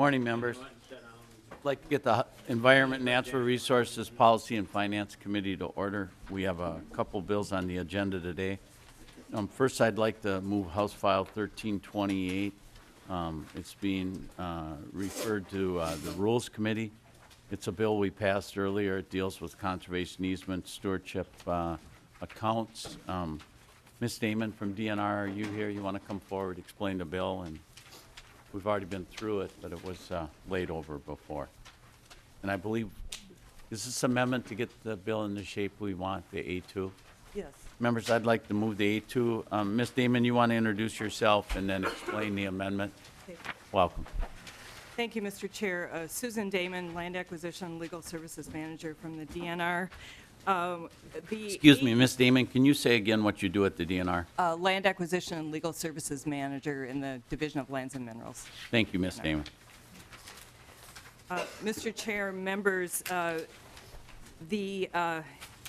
Morning, members. I'd like to get the Environment, Natural Resources, Policy, and Finance Committee to order. We have a couple bills on the agenda today. First, I'd like to move House File 1328. It's being referred to the Rules Committee. It's a bill we passed earlier. It deals with conservation easement, stewardship accounts. Ms. Damon from DNR, are you here? You want to come forward, explain the bill? And we've already been through it, but it was laid over before. And I believe, is this amendment to get the bill in the shape we want, the A2? Yes. Members, I'd like to move the A2. Ms. Damon, you want to introduce yourself and then explain the amendment? Okay. Welcome. Thank you, Mr. Chair. Susan Damon, Land Acquisition Legal Services Manager from the DNR. Excuse me, Ms. Damon, can you say again what you do at the DNR? Land Acquisition and Legal Services Manager in the Division of Lands and Minerals. Thank you, Ms. Damon. Mr. Chair, members, the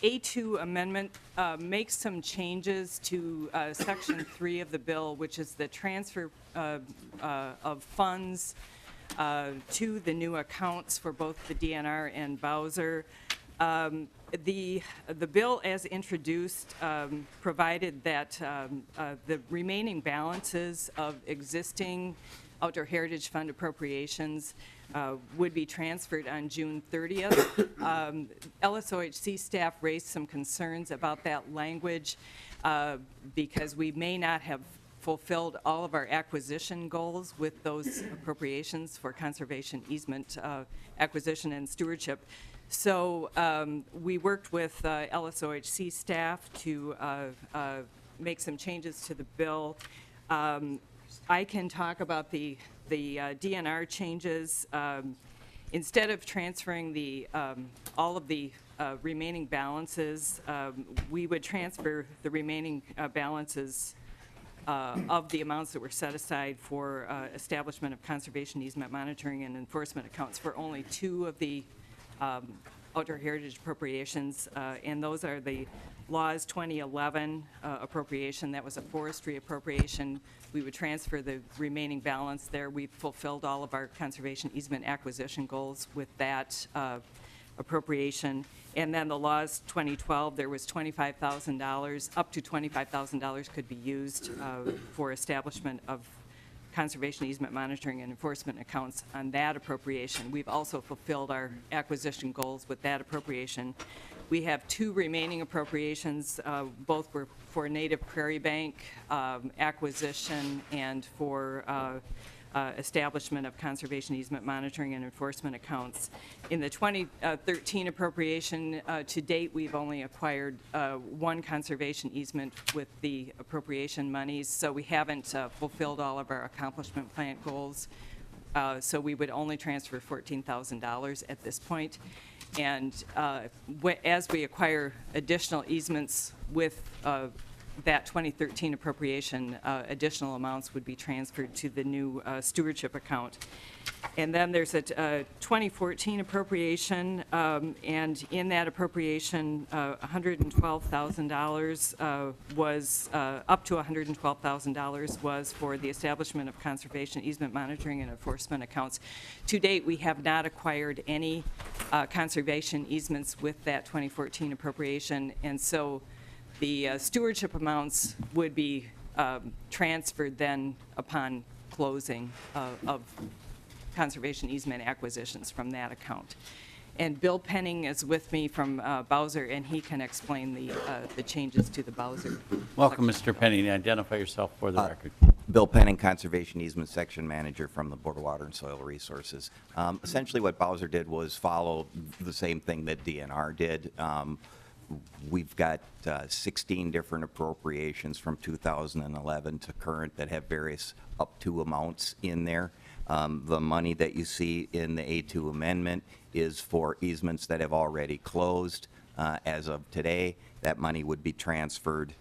A2 amendment makes some changes to Section 3 of the bill, which is the transfer of funds to the new accounts for both the DNR and Bowser. The bill as introduced provided that the remaining balances of existing Outdoor Heritage Fund appropriations would be transferred on June 30th. LSOHC staff raised some concerns about that language because we may not have fulfilled all of our acquisition goals with those appropriations for conservation easement acquisition and stewardship. So we worked with LSOHC staff to make some changes to the bill. I can talk about the DNR changes. Instead of transferring the all of the remaining balances, we would transfer the remaining balances of the amounts that were set aside for establishment of conservation easement monitoring and enforcement accounts for only two of the outdoor heritage appropriations, and those are the Laws 2011 appropriation. That was a forestry appropriation. We would transfer the remaining balance there. We've fulfilled all of our conservation easement acquisition goals with that appropriation. And then the Laws 2012, there was $25,000, up to $25,000 could be used for establishment of conservation easement monitoring and enforcement accounts on that appropriation. We've also fulfilled our acquisition goals with that appropriation. We have two remaining appropriations. Both were for native prairie bank acquisition and for establishment of conservation easement monitoring and enforcement accounts. In the 2013 appropriation, to date, we've only acquired one conservation easement with the appropriation monies, so we haven't fulfilled all of our accomplishment plan goals. So we would only transfer $14,000 at this point. And as we acquire additional easements with that 2013 appropriation, additional amounts would be transferred to the new stewardship account. And then there's a 2014 appropriation, and in that appropriation, $112,000 was, up to $112,000 was for the establishment of conservation easement monitoring and enforcement accounts. To date, we have not acquired any conservation easements with that 2014 appropriation, and so the stewardship amounts would be transferred then upon closing of conservation easement acquisitions from that account. And Bill Penning is with me from Bowser, and he can explain the changes to the Bowser. Welcome, Mr. Penning. Identify yourself for the record. Bill Penning, Conservation Easement Section Manager from the Board of Water and Soil Resources. Essentially what Bowser did was follow the same thing that DNR did. We've got 16 different appropriations from 2011 to current that have various up to amounts in there. The money that you see in the A2 amendment is for easements that have already closed. As of today, that money would be transferred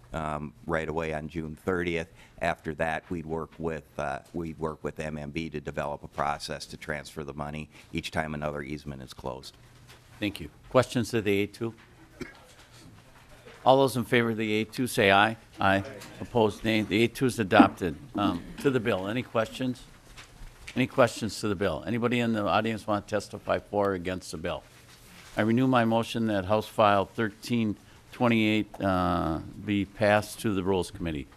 right away on June 30th. After that, we'd work with MMB to develop a process to transfer the money each time another easement is closed. Thank you. Questions to the A2? All those in favor of the A2 say aye. Aye. Opposed, nay. The A2 is adopted. To the bill. Any questions? Any questions to the bill? Anybody in the audience want to testify for or against the bill? I renew my motion that House File 1328 be passed to the Rules Committee.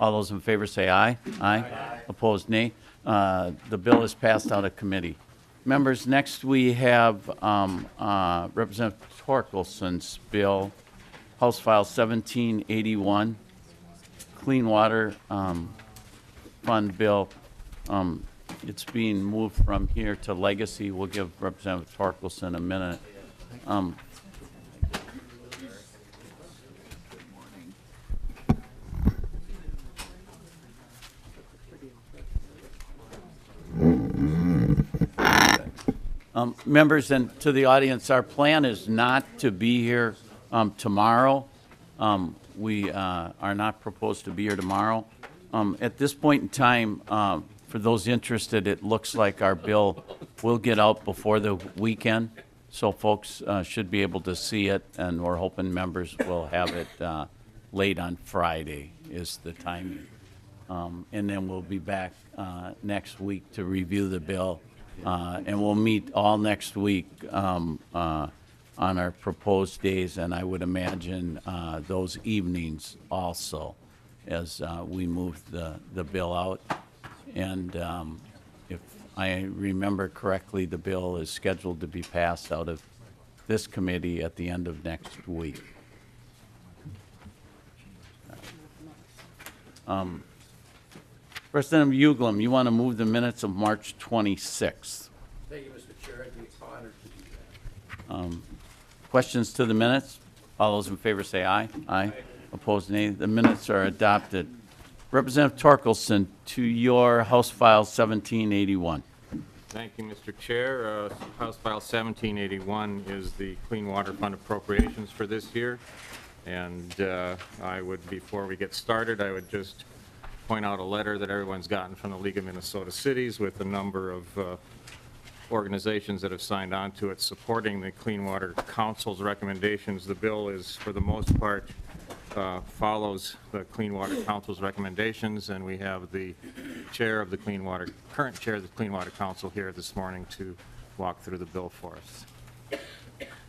All those in favor say aye. Aye. Opposed, nay. The bill is passed out of committee. Members, next we have Representative Torkelson's bill, House File 1781, Clean Water Fund Bill. It's being moved from here to legacy. We'll give Representative Torkelson a minute. Members and to the audience, our plan is not to be here tomorrow. We are not proposed to be here tomorrow. At this point in time, for those interested, it looks like our bill will get out before the weekend, so folks should be able to see it, and we're hoping members will have it late on Friday is the timing. And then we'll be back next week to review the bill, and we'll meet all next week on our proposed days, and I would imagine those evenings also as we move the bill out. And if I remember correctly, the bill is scheduled to be passed out of this committee at the end of next week. Representative Uglum, you want to move the minutes of March 26th? Thank you, Mr. Chair. I'd be honored to do that. Questions to the minutes? All those in favor say aye. Aye. Opposed, nay. The minutes are adopted. Representative Torkelson, to your House File 1781. Thank you, Mr. Chair. House File 1781 is the Clean Water Fund appropriations for this year. And I would, before we get started, I would just point out a letter that everyone's gotten from the League of Minnesota Cities with a number of organizations that have signed on to it supporting the Clean Water Council's recommendations. The bill is, for the most part, follows the Clean Water Council's recommendations, and we have the chair of the current chair of the Clean Water Council here this morning to walk through the bill for us.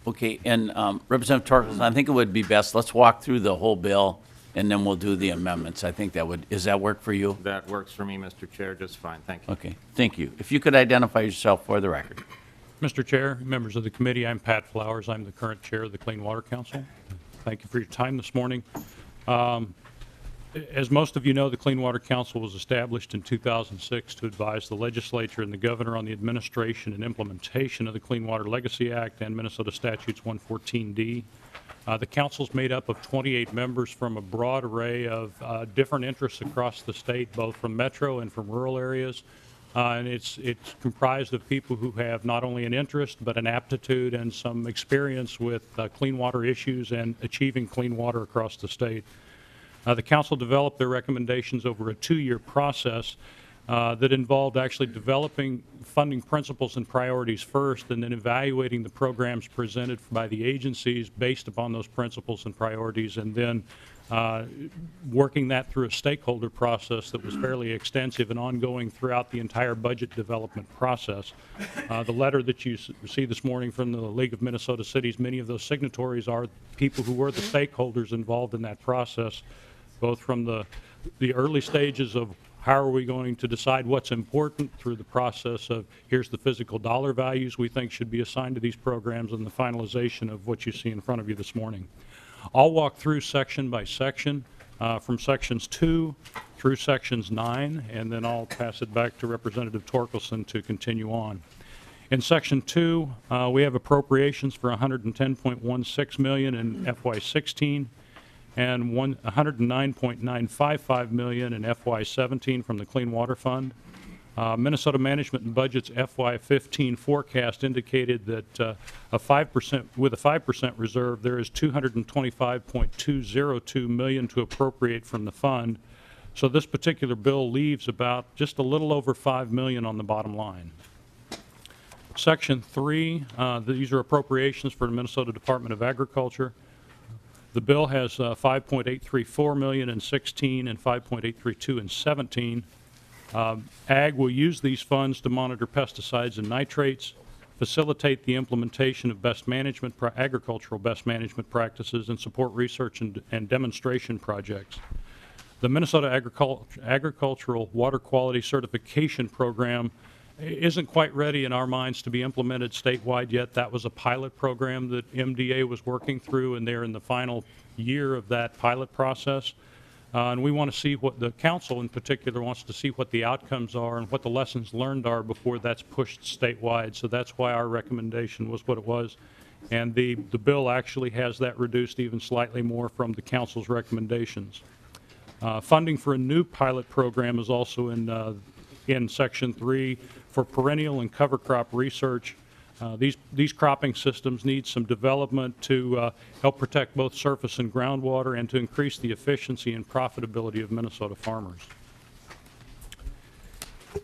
Okay, and Representative Torkelson, I think it would be best, let's walk through the whole bill, and then we'll do the amendments. I think that would, does that work for you? That works for me, Mr. Chair, just fine. Thank you. Okay, thank you. If you could identify yourself for the record. Mr. Chair, members of the committee, I'm Pat Flowers. I'm the current chair of the Clean Water Council. Thank you for your time this morning. As most of you know, the Clean Water Council was established in 2006 to advise the legislature and the governor on the administration and implementation of the Clean Water Legacy Act and Minnesota Statutes 114D. The council's made up of 28 members from a broad array of different interests across the state, both from metro and from rural areas. And it's comprised of people who have not only an interest, but an aptitude and some experience with clean water issues and achieving clean water across the state. The council developed their recommendations over a 2-year process that involved actually developing funding principles and priorities first, and then evaluating the programs presented by the agencies based upon those principles and priorities, and then working that through a stakeholder process that was fairly extensive and ongoing throughout the entire budget development process. The letter that you see this morning from the League of Minnesota Cities, many of those signatories are people who were the stakeholders involved in that process, both from the early stages of how are we going to decide what's important through the process of here's the physical dollar values we think should be assigned to these programs, and the finalization of what you see in front of you this morning. I'll walk through section by section, from sections 2 through sections 9, and then I'll pass it back to Representative Torkelson to continue on. In section 2, we have appropriations for $110.16 million in FY16 and $109.955 million in FY17 from the Clean Water Fund. Minnesota Management and Budget's FY15 forecast indicated that with a 5% reserve, there is $225.202 million to appropriate from the fund. So this particular bill leaves about just a little over $5 million on the bottom line. Section 3, these are appropriations for the Minnesota Department of Agriculture. The bill has $5.834 million in 16 and $5.832 in 17. Ag will use these funds to monitor pesticides and nitrates, facilitate the implementation of agricultural best management practices, and support research and demonstration projects. The Minnesota Agricultural Water Quality Certification Program isn't quite ready in our minds to be implemented statewide yet. That was a pilot program that MDA was working through, and they're in the final year of that pilot process. And we want to see what the council in particular wants to see what the outcomes are and what the lessons learned are before that's pushed statewide. So that's why our recommendation was what it was. And the bill actually has that reduced even slightly more from the council's recommendations. Funding for a new pilot program is also in Section 3 for perennial and cover crop research. These cropping systems need some development to help protect both surface and groundwater and to increase the efficiency and profitability of Minnesota farmers.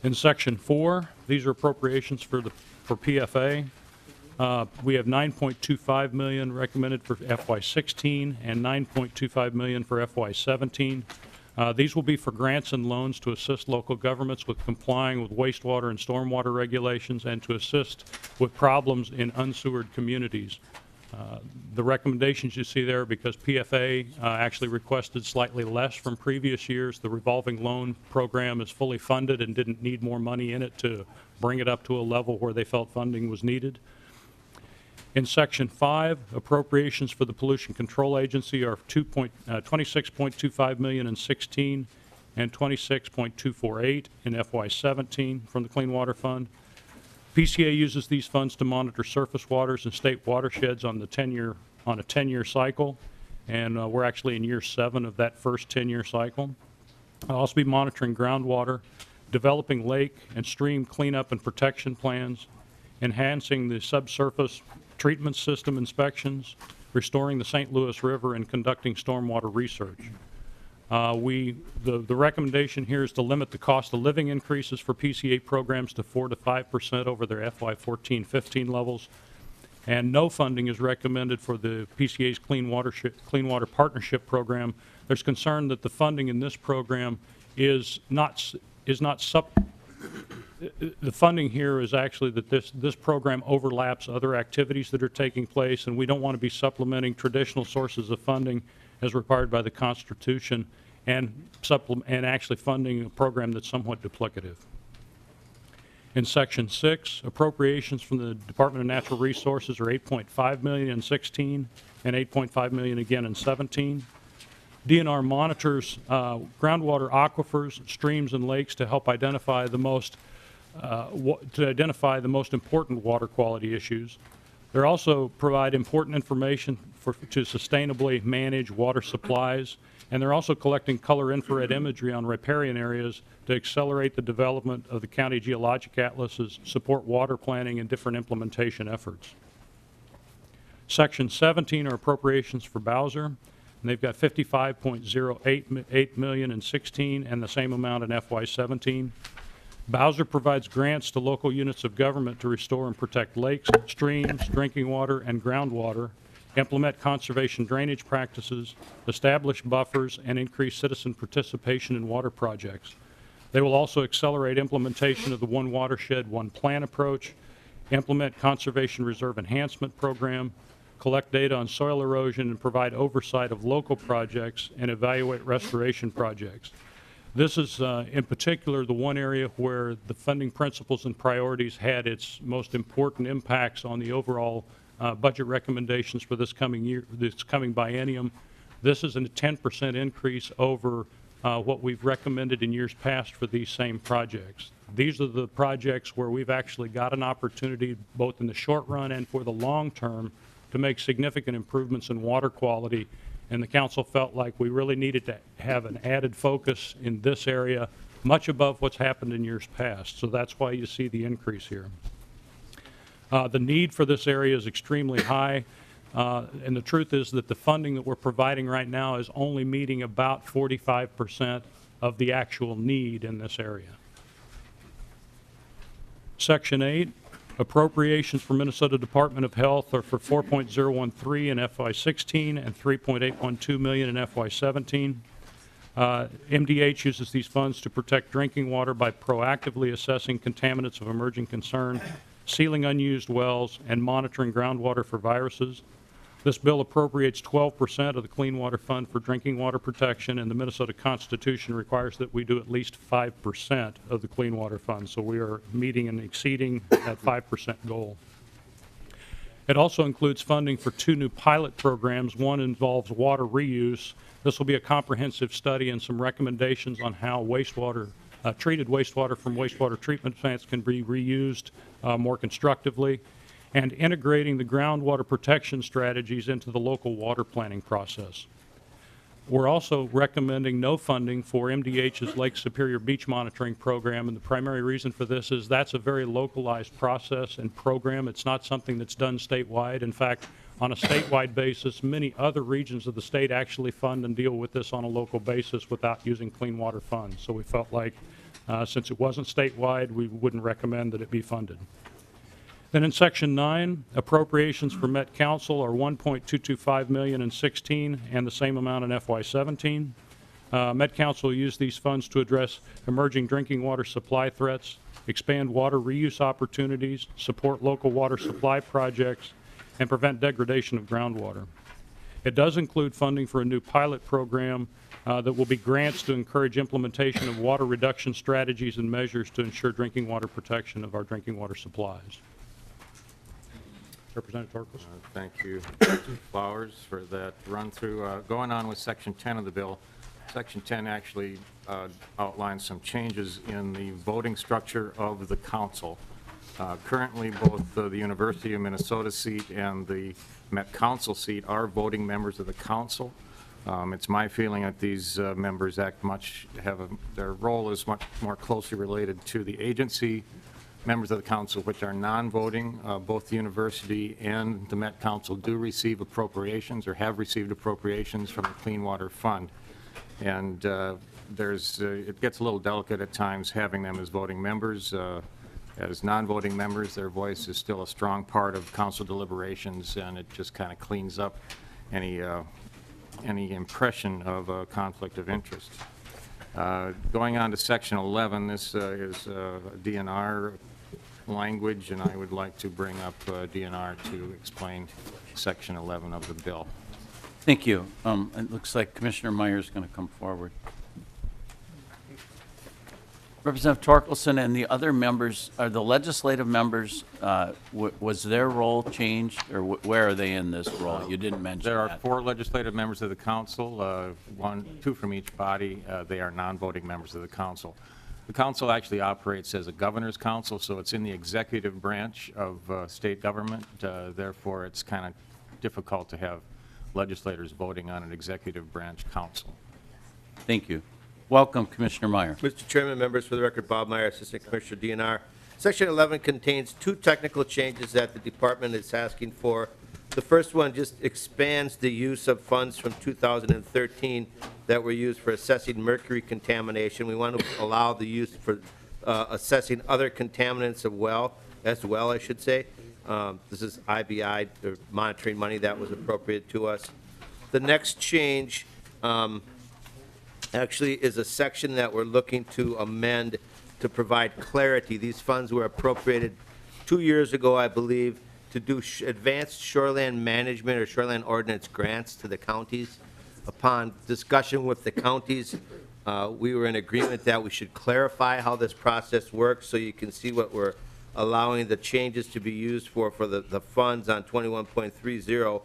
In Section 4, these are appropriations for PFA. We have $9.25 million recommended for FY16 and $9.25 million for FY17. These will be for grants and loans to assist local governments with complying with wastewater and stormwater regulations and to assist with problems in unsewered communities. The recommendations you see there, because PFA actually requested slightly less from previous years, the revolving loan program is fully funded and didn't need more money in it to bring it up to a level where they felt funding was needed. In Section 5, appropriations for the Pollution Control Agency are $26.25 million in 16 and $26.248 in FY17 from the Clean Water Fund. PCA uses these funds to monitor surface waters and state watersheds on a 10-year cycle, and we're actually in year 7 of that first 10-year cycle. I'll also be monitoring groundwater, developing lake and stream cleanup and protection plans, enhancing the subsurface treatment system inspections, restoring the St. Louis River, and conducting stormwater research. The recommendation here is to limit the cost of living increases for PCA programs to 4 to 5% over their FY14-15 levels, and no funding is recommended for the PCA's Clean Water Partnership Program. There's concern that the funding in this program the funding here is actually that this program overlaps other activities that are taking place, and we don't want to be supplementing traditional sources of funding as required by the Constitution and actually funding a program that's somewhat duplicative. In Section 6, appropriations from the Department of Natural Resources are $8.5 million in 16 and $8.5 million again in 17. DNR monitors groundwater aquifers, streams, and lakes to help identify the most important water quality issues. They also provide important information to sustainably manage water supplies, and they're also collecting color infrared imagery on riparian areas to accelerate the development of the county geologic atlases, support water planning, and different implementation efforts. Section 17 are appropriations for Bowser, and they've got $55.08 million in 16 and the same amount in FY17. Bowser provides grants to local units of government to restore and protect lakes, streams, drinking water, and groundwater, implement conservation drainage practices, establish buffers, and increase citizen participation in water projects. They will also accelerate implementation of the One Watershed, One Plan approach, implement conservation reserve enhancement program, collect data on soil erosion, and provide oversight of local projects and evaluate restoration projects. This is, in particular, the one area where the funding principles and priorities had its most important impacts on the overall budget recommendations for this coming biennium. This is a 10% increase over what we've recommended in years past for these same projects. These are the projects where we've actually got an opportunity, both in the short run and for the long term, to make significant improvements in water quality. And the council felt like we really needed to have an added focus in this area, much above what's happened in years past. So that's why you see the increase here. The need for this area is extremely high, and the truth is that the funding that we're providing right now is only meeting about 45% of the actual need in this area. Section 8. Appropriations for Minnesota Department of Health are for $4.013 in FY16 and $3.812 million in FY17. MDH uses these funds to protect drinking water by proactively assessing contaminants of emerging concern, sealing unused wells, and monitoring groundwater for viruses. This bill appropriates 12% of the Clean Water Fund for drinking water protection, and the Minnesota Constitution requires that we do at least 5% of the Clean Water Fund. So we are meeting and exceeding that 5% goal. It also includes funding for 2 new pilot programs. One involves water reuse. This will be a comprehensive study and some recommendations on how treated wastewater from wastewater treatment plants can be reused more constructively, and integrating the groundwater protection strategies into the local water planning process. We're also recommending no funding for MDH's Lake Superior Beach Monitoring Program, and the primary reason for this is that's a very localized process and program. It's not something that's done statewide. In fact, on a statewide basis, many other regions of the state actually fund and deal with this on a local basis without using clean water funds. So we felt like since it wasn't statewide, we wouldn't recommend that it be funded. Then in Section 9, appropriations for Met Council are $1.225 million in 16 and the same amount in FY17. Met Council used these funds to address emerging drinking water supply threats, expand water reuse opportunities, support local water supply projects, and prevent degradation of groundwater. It does include funding for a new pilot program that will be grants to encourage implementation of water reduction strategies and measures to ensure drinking water protection of our drinking water supplies. Representative Torkelson. Thank you, Mr. Flowers, for that run-through. Going on with Section 10 of the bill, Section 10 actually outlines some changes in the voting structure of the council. Currently, both the University of Minnesota seat and the Met Council seat are voting members of the council. It's my feeling that these members their role is much more closely related to the agency members of the council, which are non-voting. Both the university and the Met Council do receive appropriations or have received appropriations from the Clean Water Fund. And it gets a little delicate at times having them as voting members. As non-voting members, their voice is still a strong part of council deliberations, and it just kind of cleans up any impression of a conflict of interest. Going on to Section 11, this is DNR language, and I would like to bring up DNR to explain Section 11 of the bill. Thank you. It looks like Commissioner Meyer is going to come forward. Representative Torkelson and the other members, are the legislative members, was their role changed, or where are they in this role? You didn't mention There are that. 4 legislative members of the council, 2 from each body. They are non-voting members of the council. The council actually operates as a governor's council, so it's in the executive branch of state government. Therefore, it's kind of difficult to have legislators voting on an executive branch council. Thank you. Welcome, Commissioner Meyer. Mr. Chairman, members, for the record, Bob Meyer, Assistant Commissioner DNR. Section 11 contains 2 technical changes that the department is asking for. The first one just expands the use of funds from 2013 that were used for assessing mercury contamination. We want to allow the use for assessing other contaminants as well, I should say. This is IBI, the monitoring money that was appropriate to us. The next change actually is a section that we're looking to amend to provide clarity. These funds were appropriated 2 years ago, I believe, to do advanced shoreland management or shoreland ordinance grants to the counties. Upon discussion with the counties, we were in agreement that we should clarify how this process works so you can see what we're allowing the changes to be used for the funds on 21.30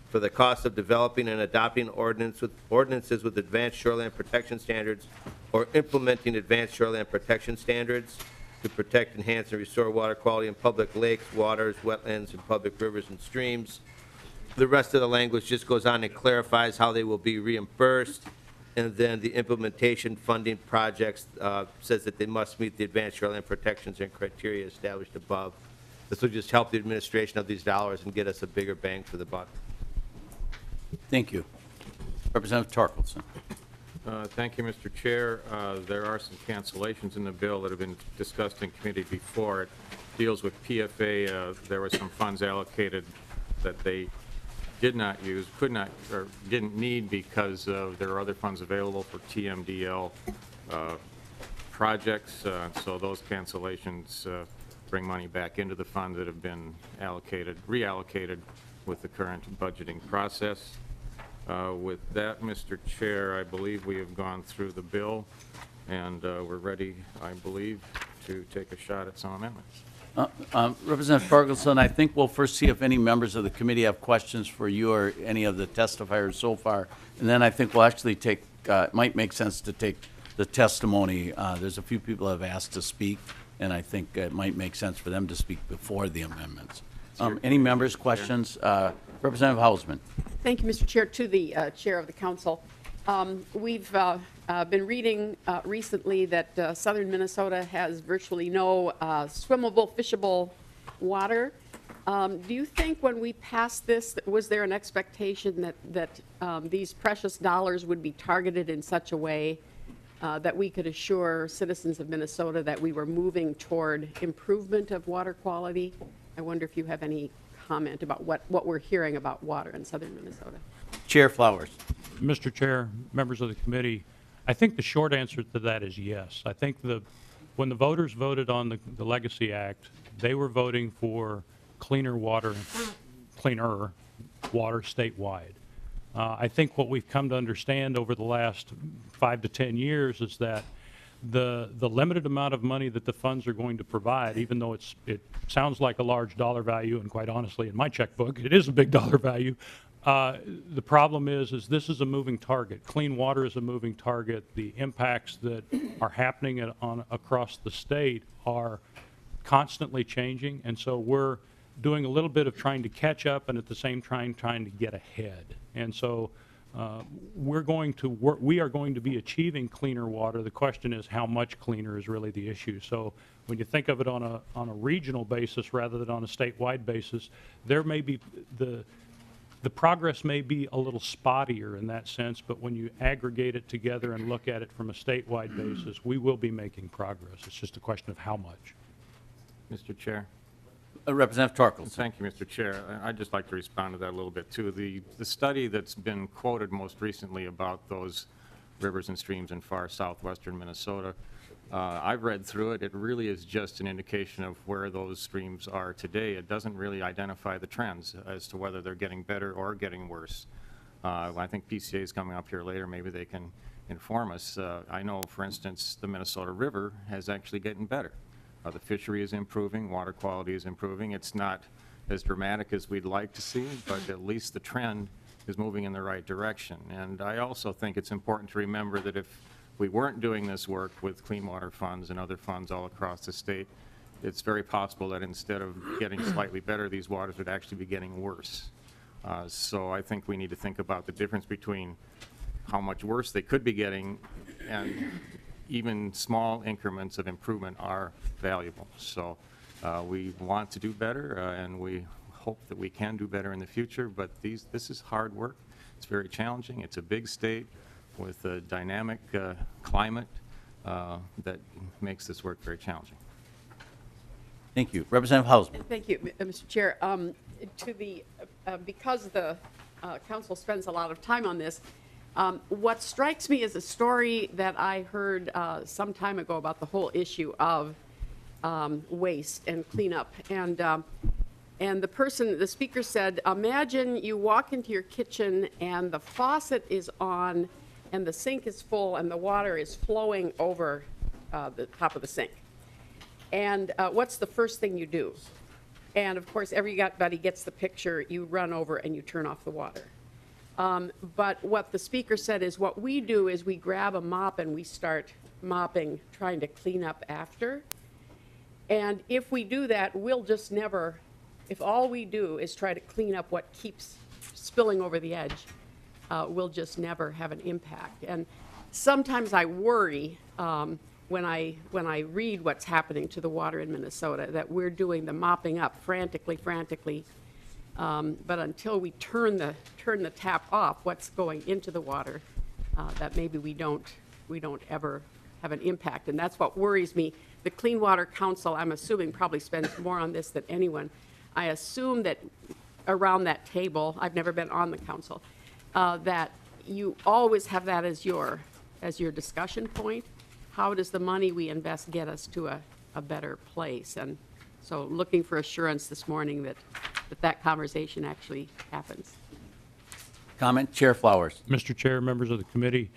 for the cost of developing and adopting ordinances with advanced shoreland protection standards or implementing advanced shoreland protection standards to protect, enhance, and restore water quality in public lakes, waters, wetlands, and public rivers and streams. The rest of the language just goes on and clarifies how they will be reimbursed, and then the implementation funding projects says that they must meet the advanced shoreland protections and criteria established above. This will just help the administration of these dollars and get us a bigger bang for the buck. Thank you. Representative Torkelson. Thank you, Mr. Chair. There are some cancellations in the bill that have been discussed in committee before. It deals with PFA. There were some funds allocated that they did not use, could not, or didn't need because there are other funds available for TMDL projects. So those cancellations bring money back into the fund that have been reallocated with the current budgeting process. With that, Mr. Chair, I believe we have gone through the bill, and we're ready, I believe, to take a shot at some amendments. Representative Torkelson, I think we'll first see if any members of the committee have questions for you or any of the testifiers so far. And then I think we'll actually take, it might make sense to take the testimony. There's a few people have asked to speak, and I think it might make sense for them to speak before the amendments. Any members' questions? Representative Hausman. Thank you, Mr. Chair. To the Chair of the Council. We've been reading recently that southern Minnesota has virtually no swimmable, fishable water. Do you think when we passed this, was there an expectation that these precious dollars would be targeted in such a way that we could assure citizens of Minnesota that we were moving toward improvement of water quality? I wonder if you have any comment about what we're hearing about water in southern Minnesota. Chair Flowers. Mr. Chair, members of the committee, I think the short answer to that is yes. I think when the voters voted on the Legacy Act, they were voting for cleaner water statewide. I think what we've come to understand over the last 5 to 10 years is that the limited amount of money that the funds are going to provide, even though it sounds like a large dollar value, and quite honestly, in my checkbook, it is a big dollar value. The problem is this is a moving target. Clean water is a moving target. The impacts that are happening across the state are constantly changing, and so we're doing a little bit of trying to catch up and at the same time trying to get ahead. And so we are going to be achieving cleaner water. The question is how much cleaner is really the issue. So when you think of it on a regional basis rather than on a statewide basis, there may be the progress may be a little spottier in that sense, but when you aggregate it together and look at it from a statewide basis, we will be making progress. It's just a question of how much. Mr. Chair. Representative Torkelson. Thank you, Mr. Chair. I'd just like to respond to that a little bit, too. The study that's been quoted most recently about those rivers and streams in far southwestern Minnesota, I've read through it. It really is just an indication of where those streams are today. It doesn't really identify the trends as to whether they're getting better or getting worse. I think PCA is coming up here later. Maybe they can inform us. I know, for instance, the Minnesota River has actually gotten better. The fishery is improving, water quality is improving. It's not as dramatic as we'd like to see, but at least the trend is moving in the right direction. And I also think it's important to remember that if we weren't doing this work with clean water funds and other funds all across the state, it's very possible that instead of getting slightly better, these waters would actually be getting worse. So I think we need to think about the difference between how much worse they could be getting, and even small increments of improvement are valuable. So we want to do better, and we hope that we can do better in the future, but this is hard work. It's very challenging. It's a big state with a dynamic climate that makes this work very challenging. Thank you. Representative Hausman. Thank you, Mr. Chair. Because the council spends a lot of time on this, what strikes me is a story that I heard some time ago about the whole issue of waste and cleanup. And the speaker said, imagine you walk into your kitchen and the faucet is on and the sink is full and the water is flowing over the top of the sink. And what's the first thing you do? And of course, everybody gets the picture. You run over and you turn off the water. But what the speaker said is what we do is we grab a mop and we start mopping, trying to clean up after. And if we do that, we'll just never, if all we do is try to clean up what keeps spilling over the edge, we'll just never have an impact. And sometimes I worry when I read what's happening to the water in Minnesota, that we're doing the mopping up frantically, but until we turn the tap off, what's going into the water, that maybe we don't ever have an impact. And that's what worries me. The Clean Water Council, I'm assuming, probably spends more on this than anyone. I assume that around that table, I've never been on the council, that you always have that as your discussion point. How does the money we invest get us to a better place? And so looking for assurance this morning that conversation actually happens. Comment, Chair Flowers. Mr. Chair, members of the committee,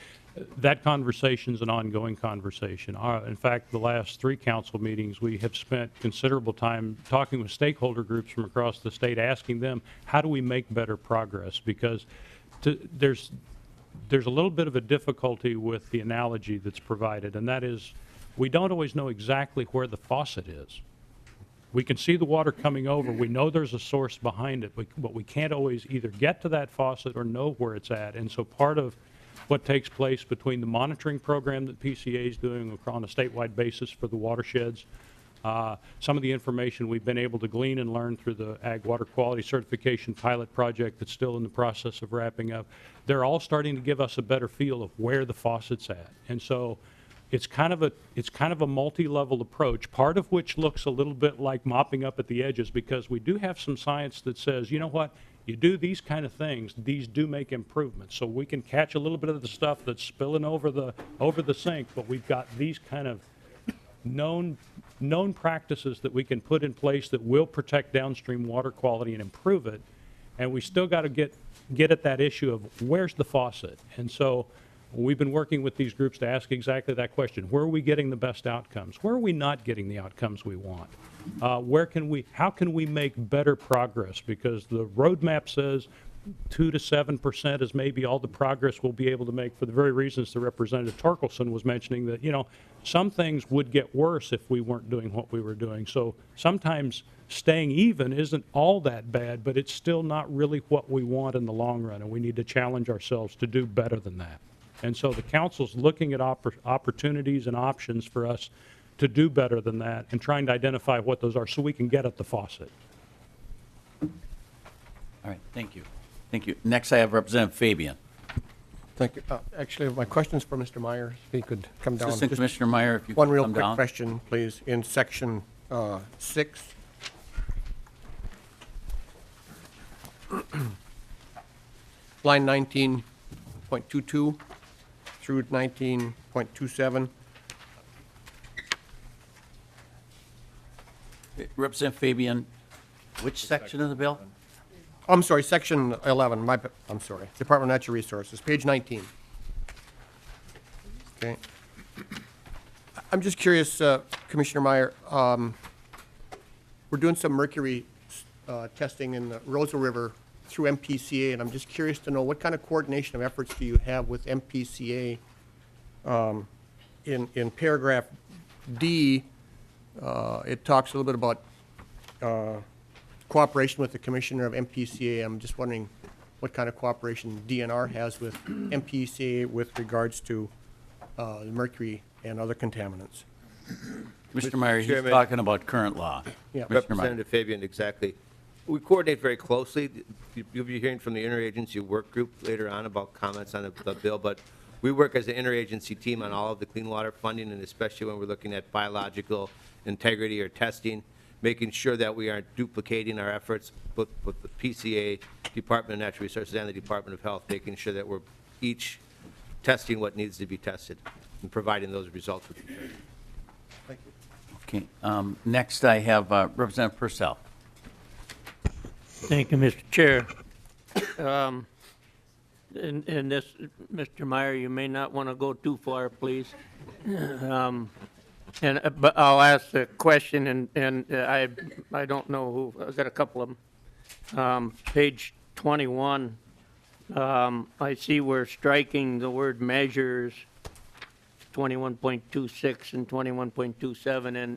that conversation is an ongoing conversation. In fact, the last 3 council meetings, we have spent considerable time talking with stakeholder groups from across the state, asking them, how do we make better progress? Because there's a little bit of a difficulty with the analogy that's provided, and that is we don't always know exactly where the faucet is. We can see the water coming over. We know there's a source behind it, but we can't always either get to that faucet or know where it's at. And so part of what takes place between the monitoring program that PCA is doing on a statewide basis for the watersheds, some of the information we've been able to glean and learn through the Ag Water Quality Certification pilot project that's still in the process of wrapping up, they're all starting to give us a better feel of where the faucet's at. And so it's kind of a multi-level approach, part of which looks a little bit like mopping up at the edges, because we do have some science that says, you know what, you do these kind of things, these do make improvements. So we can catch a little bit of the stuff that's spilling over the sink, but we've got these kind of known practices that we can put in place that will protect downstream water quality and improve it. And we still got to get at that issue of where's the faucet. And so we've been working with these groups to ask exactly that question. Where are we getting the best outcomes? Where are we not getting the outcomes we want? How can we make better progress? Because the roadmap says 2 to 7% is maybe all the progress we'll be able to make, for the very reasons that Representative Torkelson was mentioning, that, some things would get worse if we weren't doing what we were doing. So sometimes staying even isn't all that bad, but it's still not really what we want in the long run, and we need to challenge ourselves to do better than that. And so the council's looking at opportunities and options for us to do better than that and trying to identify what those are so we can get at the faucet. All right, thank you. Thank you. Next, I have Representative Fabian. Thank you. Actually, my question's for Mr. Meyer, if he could come down. Assistant Just Commissioner Meyer, if you one could real come quick down. question, please. In section 6, line 19.22 through 19.27. Representative Fabian, which section of the bill? I'm sorry, section 11. I'm sorry. Department of Natural Resources, page 19. Okay. I'm just curious, Commissioner Meyer, we're doing some mercury testing in the Rosa River through MPCA, and I'm just curious to know what kind of coordination of efforts do you have with MPCA? In paragraph D, it talks a little bit about cooperation with the commissioner of MPCA. I'm just wondering what kind of cooperation DNR has with MPCA with regards to the mercury and other contaminants. Mr. Meyer, he's Chairman. talking about current law. Yeah. Commissioner Meyer. Representative Fabian, exactly. We coordinate very closely. You'll be hearing from the interagency work group later on about comments on the bill, but we work as an interagency team on all of the clean water funding, and especially when we're looking at biological integrity or testing, making sure that we aren't duplicating our efforts with the PCA, Department of Natural Resources, and the Department of Health, making sure that we're each testing what needs to be tested and providing those results. Thank you. Okay, next I have Representative Purcell. Thank you, Mr. Chair. In this, Mr. Meyer, you may not want to go too far, please. But I'll ask the question, and I don't know who, I've got a couple of them. Page 21, I see we're striking the word measures, 21.26 and 21.27,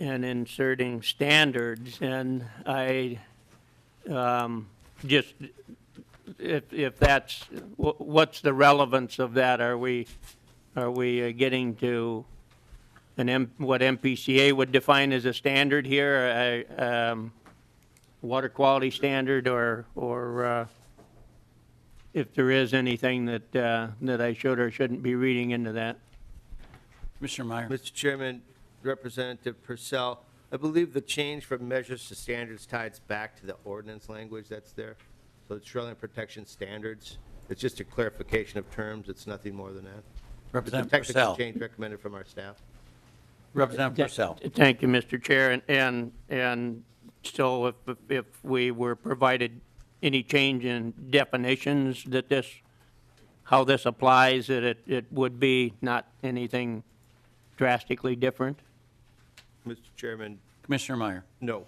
and inserting standards, and I just, if that's, what's the relevance of that? Are we getting to what MPCA would define as a standard here, water quality standard, or if there is anything that I should or shouldn't be reading into that? Commissioner Meyer. Mr. Chairman, Representative Purcell, I believe the change from measures to standards ties back to the ordinance language that's there. So it's shoreline protection standards. It's just a clarification of terms. It's nothing more than that. It's a Representative technical Purcell. change recommended from our staff. Representative Purcell. Thank you, Mr. Chair, and so if we were provided any change in definitions that how this applies, that it would be not anything drastically different? Mr. Chairman, Commissioner Meyer. no.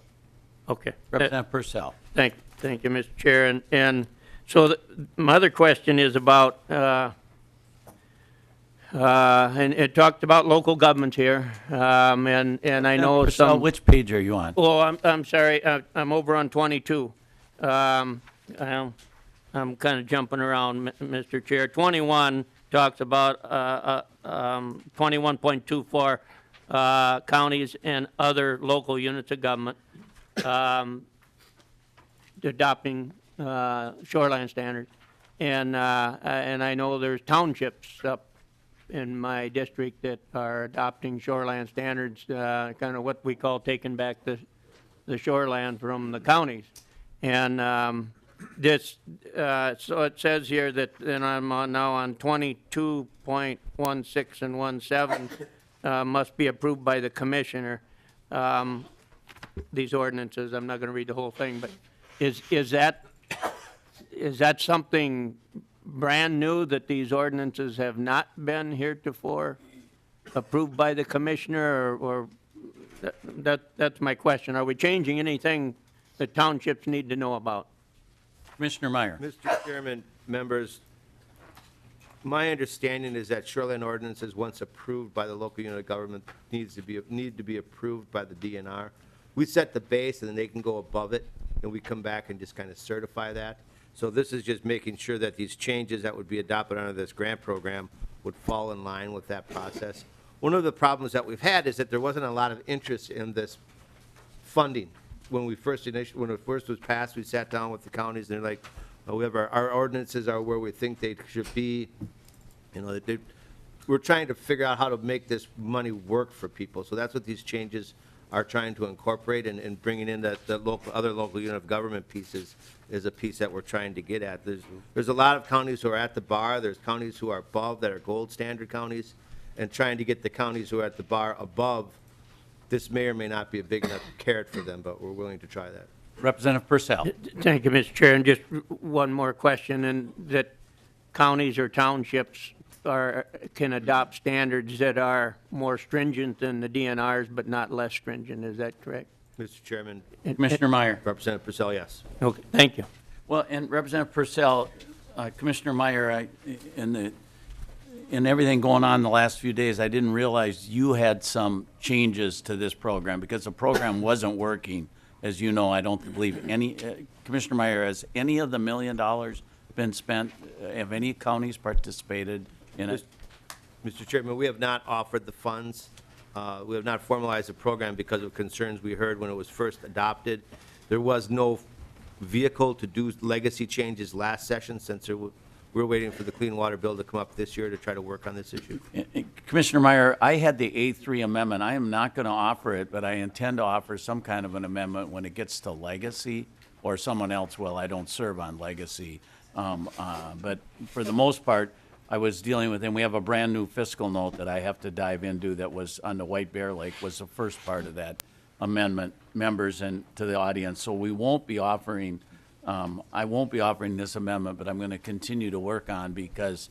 Okay. Representative Purcell. Thank you, Mr. Chair. And so my other question is about, and it talked about local government here, and I know Purcell, some. which page are you on? Oh, I'm sorry, I'm over on 22. I'm kind of jumping around, Mr. Chair. 21 talks about 21.24 counties and other local units of government adopting shoreline standards. And I know there's townships up in my district that are adopting shoreline standards, kind of what we call taking back the shoreline from the counties. And so it says here that, and I'm now on 22.16 and 17, must be approved by the commissioner. These ordinances, I'm not going to read the whole thing, but is that something brand new, that these ordinances have not been heretofore approved by the commissioner, or that's my question. Are we changing anything that townships need to know about? Commissioner Meyer. Mr. Chairman, members, my understanding is that shoreline ordinances, once approved by the local unit of government, need to be approved by the DNR. We set the base, and then they can go above it, and we come back and just kind of certify that. So this is just making sure that these changes that would be adopted under this grant program would fall in line with that process. One of the problems that we've had is that there wasn't a lot of interest in this funding. When it first was passed, we sat down with the counties, and they're like, oh, we have our ordinances are where we think they should be. You know, we're trying to figure out how to make this money work for people. So that's what these changes are trying to incorporate, and bringing in the other local unit of government pieces is a piece that we're trying to get at. There's a lot of counties who are at the bar. There's counties who are above that are gold standard counties, and trying to get the counties who are at the bar above. This may or may not be a big enough carrot for them, but we're willing to try that. Representative Purcell. Thank you, Mr. Chair. And just one more question, and that counties or townships can adopt standards that are more stringent than the DNRs, but not less stringent. Is that correct? Mr. Chairman, Commissioner Meyer. Representative Purcell, yes. Okay, thank you. Well, and Representative Purcell, Commissioner Meyer, in everything going on the last few days, I didn't realize you had some changes to this program, because the program wasn't working. As you know, I don't believe any, Commissioner Meyer, has any of the $1 million been spent? Have any counties participated in it? Mr. Chairman, we have not offered the funds. We have not formalized the program because of concerns we heard when it was first adopted. There was no vehicle to do legacy changes last session, since we're waiting for the Clean Water Bill to come up this year to try to work on this issue. Commissioner Meyer, I had the A3 amendment. I am not going to offer it, but I intend to offer some kind of an amendment when it gets to legacy, or someone else will. I don't serve on legacy. But for the most part, I was dealing with, and we have a brand-new fiscal note that I have to dive into that was on the White Bear Lake, was the first part of that amendment, members and to the audience. So we won't be offering, I won't be offering this amendment, but I'm going to continue to work on, because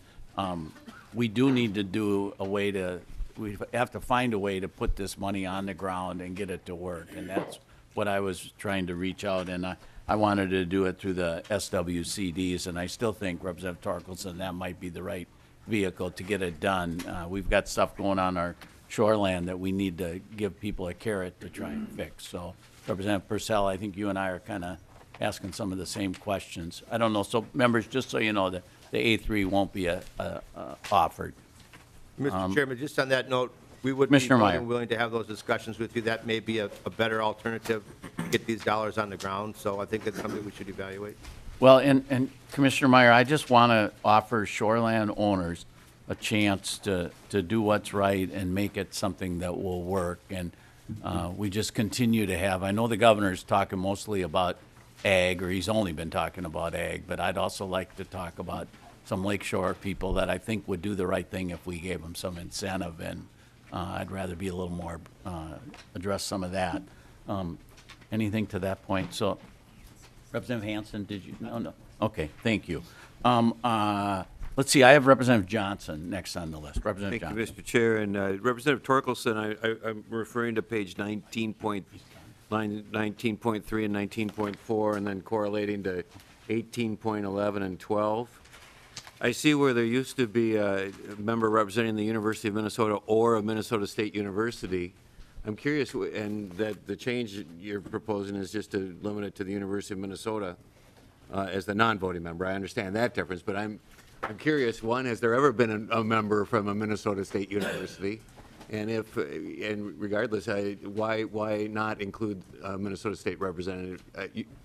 we do need to do a way to, we have to find a way to put this money on the ground and get it to work. And that's what I was trying to reach out, and I wanted to do it through the SWCDs, and I still think, Representative Torkelson, that might be the right vehicle to get it done. We've got stuff going on our shoreland that we need to give people a carrot to try and fix. So, Representative Purcell, I think you and I are kind of asking some of the same questions. I don't know. So, members, just so you know, the A3 won't be offered. Mr. Chairman, just on that note, we would be Commissioner Meyer. willing to have those discussions with you. That may be a better alternative, get these dollars on the ground. So I think it's something we should evaluate. Well, and Commissioner Meyer, I just want to offer shoreland owners a chance to do what's right and make it something that will work. And we just continue to have, I know the governor's talking mostly about ag, or he's only been talking about ag, but I'd also like to talk about some lakeshore people that I think would do the right thing if we gave them some incentive, and I'd rather be a little more, address some of that. Anything to that point? So, Representative Hanson, did you? No. Okay, thank you. Let's see, I have Representative Johnson next on the list. Representative Thank you, Johnson. Mr. Chair. And Representative Torkelson, I'm referring to page 19.3 and 19.4, and then correlating to 18.11 and 12. I see where there used to be a member representing the University of Minnesota or a Minnesota State University. I'm curious, and that the change you're proposing is just to limit it to the University of Minnesota as the non-voting member. I understand that difference, but I'm curious, one, has there ever been a member from a Minnesota State University? And and regardless, why not include Minnesota State representative,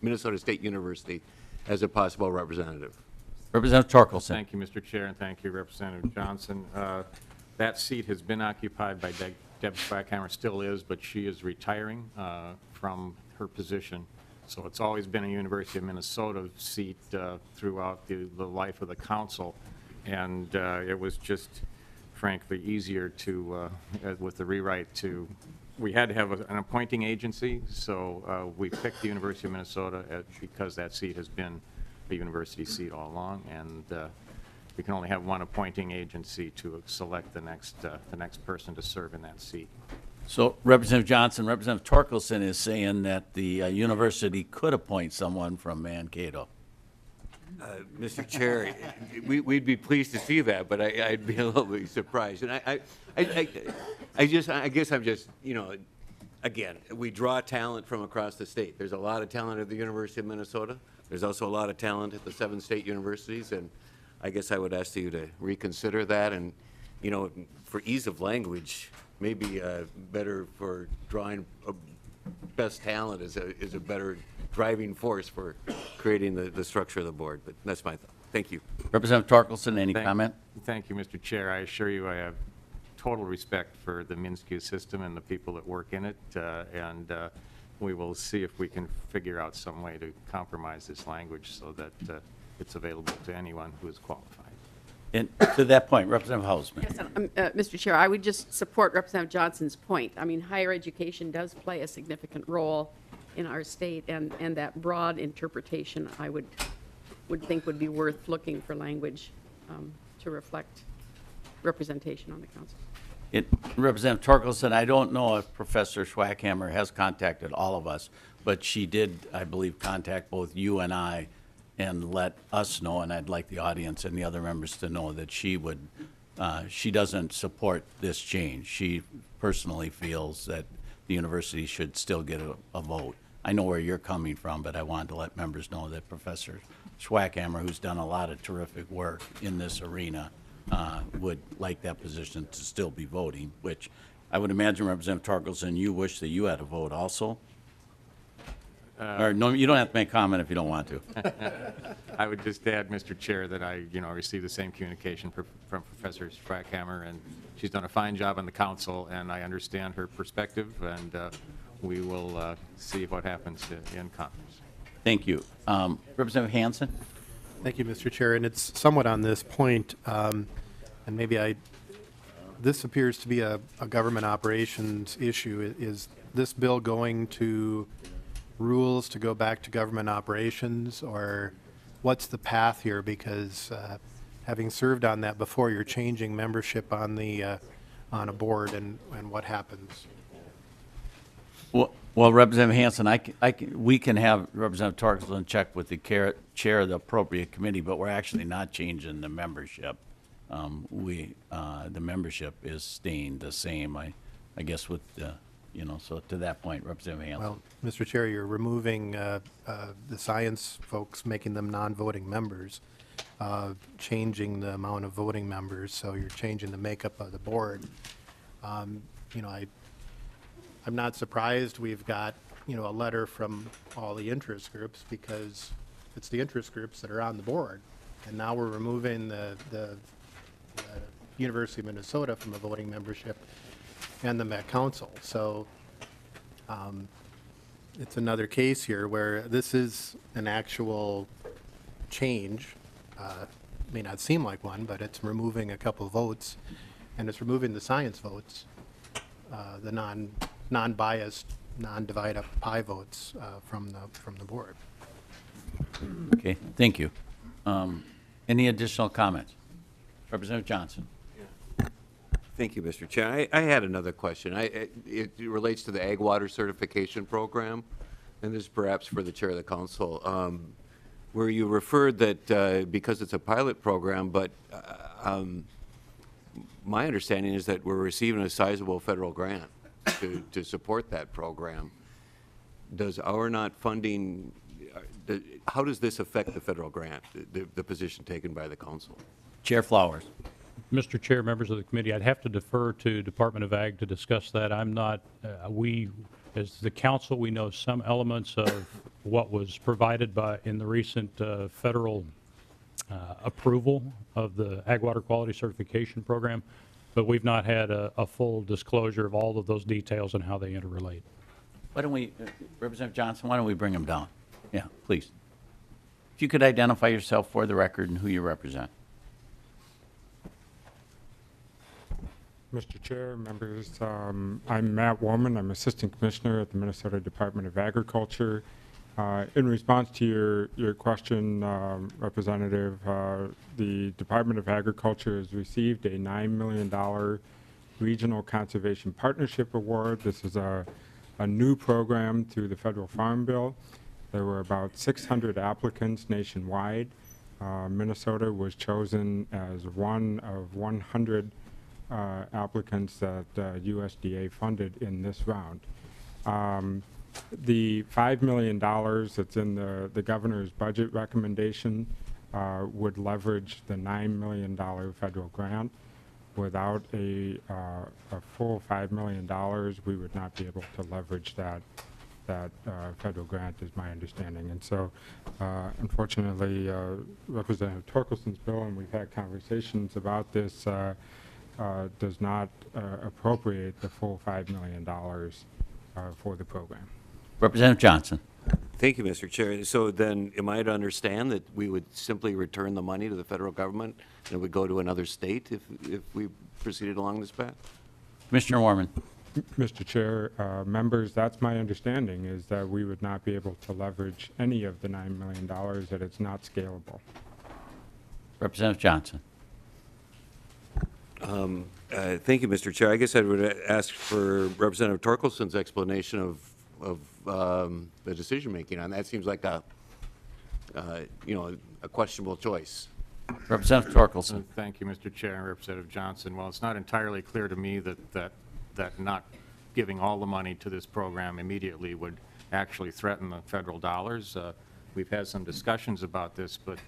Minnesota State University as a possible representative? Representative Torkelson. Thank you, Mr. Chair, and thank you, Representative Johnson. That seat has been occupied by Deb Schwackhammer, still is, but she is retiring from her position. So it's always been a University of Minnesota seat throughout the life of the council. And it was just, frankly, easier to, with the rewrite, we had to have an appointing agency, so we picked the University of Minnesota because that seat has been a university seat all along, and we can only have one appointing agency to select the next person to serve in that seat. So Representative Johnson, Representative Torkelson is saying that the university could appoint someone from Mankato. Mr. Chair, we'd be pleased to see that, but I'd be a little bit surprised. And I guess I'm just, again, we draw talent from across the state. There's a lot of talent at the University of Minnesota. There's also a lot of talent at the 7 state universities, and I guess I would ask you to reconsider that. And, for ease of language, maybe better for drawing best talent is a better driving force for creating the structure of the board. But that's my thought. Thank you. Representative Torkelson, any comment? Thank you, Mr. Chair. I assure you I have total respect for the MnSCU system and the people that work in it, and we will see if we can figure out some way to compromise this language so that it's available to anyone who is qualified. And to that point, Representative Hausman. Yes, Mr. Chair, I would just support Representative Johnson's point. I mean, higher education does play a significant role in our state, and that broad interpretation, I would think would be worth looking for language to reflect representation on the council. Representative Torkelson, I don't know if Professor Schwackhammer has contacted all of us, but she did, I believe, contact both you and I and let us know, and I'd like the audience and the other members to know that she doesn't support this change. She personally feels that the university should still get a vote. I know where you're coming from, but I wanted to let members know that Professor Schwackhammer, who's done a lot of terrific work in this arena, would like that position to still be voting, which I would imagine, Representative Torkelson, you wish that you had a vote also? Or no, you don't have to make a comment if you don't want to. I would just add, Mr. Chair, that I, received the same communication from Professor Schwackhammer, and she's done a fine job on the council, and I understand her perspective, and we will see what happens in Congress. Thank you. Representative Hanson? Thank you, Mr. Chair, and it's somewhat on this point, and maybe this appears to be a government operations issue. Is this bill going to rules to go back to government operations, or what's the path here? Because having served on that before, you're changing membership on a board, and what happens? Well, Representative Hanson, we can have Representative Torkelson check with the chair of the appropriate committee, but we're actually not changing the membership. The membership is staying the same, I guess, with the, so to that point, Representative Hanson. Well, Mr. Chair, you're removing the science folks, making them non-voting members, changing the amount of voting members, so you're changing the makeup of the board. I'm not surprised we've got, a letter from all the interest groups, because it's the interest groups that are on the board. And now we're removing the University of Minnesota from the voting membership and the Met Council. So It's another case here where this is an actual change. May not seem like one, but it's removing a couple of votes, and it's removing the science votes, the non-biased, non-divide up pie votes from the board. Okay, thank you. Any additional comments? Representative Johnson. Thank you, Mr. Chair. I had another question. It relates to the ag water certification program, and this is perhaps for the chair of the council, where you referred that because it's a pilot program, but my understanding is that we're receiving a sizable federal grant to support that program. Does our not funding, how does this affect the federal grant, the position taken by the council? Chair Flowers. Mr. Chair, members of the committee, I'd have to defer to Department of Ag to discuss that. I'm not, as the council, we know some elements of what was provided in the recent federal approval of the Ag Water Quality Certification Program, but we've not had a full disclosure of all of those details and how they interrelate. Why don't we, Representative Johnson, why don't we bring him down? Yeah, please. If you could identify yourself for the record and who you represent. Mr. Chair, members, I'm Matt Woolman. I'm Assistant Commissioner at the Minnesota Department of Agriculture. In response to your question, Representative, the Department of Agriculture has received a $9 million Regional Conservation Partnership Award. This is a new program through the Federal Farm Bill. There were about 600 applicants nationwide. Minnesota was chosen as one of 100 applicants that USDA funded in this round. The $5 million that's in the governor's budget recommendation would leverage the $9 million federal grant. Without a full $5 million, we would not be able to leverage that federal grant, is my understanding. And so, unfortunately, Representative Torkelson's bill, and we've had conversations about this, does not appropriate the full $5 million for the program. Representative Johnson. Thank you, Mr. Chair. So then, am I to understand that we would simply return the money to the federal government and it would go to another state if we proceeded along this path? Commissioner Warman. Mr. Chair, members, that's my understanding, is that we would not be able to leverage any of the $9 million, that it's not scalable. Representative Johnson. Thank you, Mr. Chair. I guess I would ask for Representative Torkelson's explanation of the decision-making on that. Seems like a questionable choice. Representative Torkelson. Thank you, Mr. Chair, and Representative Johnson. Well, it's not entirely clear to me that not giving all the money to this program immediately would actually threaten the federal dollars. We've had some discussions about this, but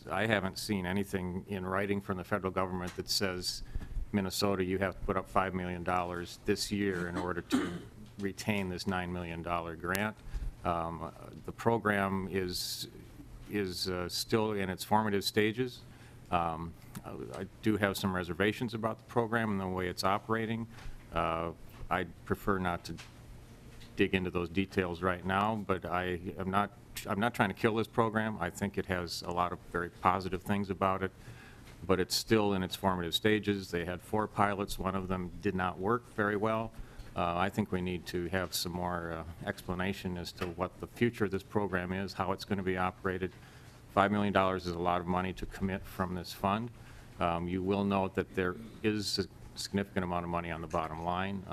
I haven't seen anything in writing from the federal government that says, Minnesota, you have to put up $5 million this year in order to retain this $9 million grant. The program is still in its formative stages. I do have some reservations about the program and the way it's operating. I'd prefer not to dig into those details right now, but I'm not trying to kill this program. I think it has a lot of very positive things about it, but it's still in its formative stages. They had 4 pilots. One of them did not work very well. I think we need to have some more explanation as to what the future of this program is, how it's going to be operated. $5 million is a lot of money to commit from this fund. You will note that there is a significant amount of money on the bottom line.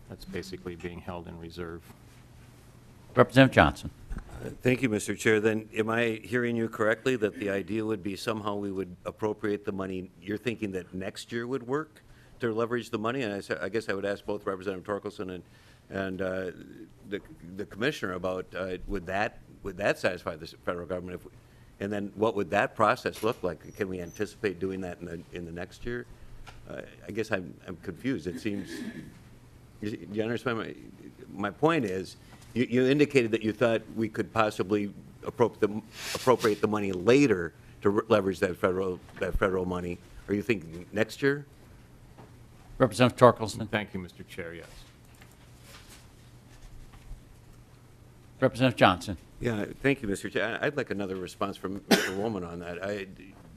That's basically being held in reserve. Representative Johnson. Thank you, Mr. Chair. Then, am I hearing you correctly that the idea would be somehow we would appropriate the money? You're thinking that next year would work to leverage the money? And I guess I would ask both Representative Torkelson and the commissioner about would that satisfy the federal government? And then what would that process look like? Can we anticipate doing that in the next year? I guess I'm confused. It seems. Do you understand my point is? You indicated that you thought we could possibly appropriate the money later to leverage that federal money. Are you thinking next year? Representative Torkelson. Thank you, Mr. Chair, yes. Representative Johnson. Yeah, thank you, Mr. Chair. I'd like another response from Mr. Woolman on that.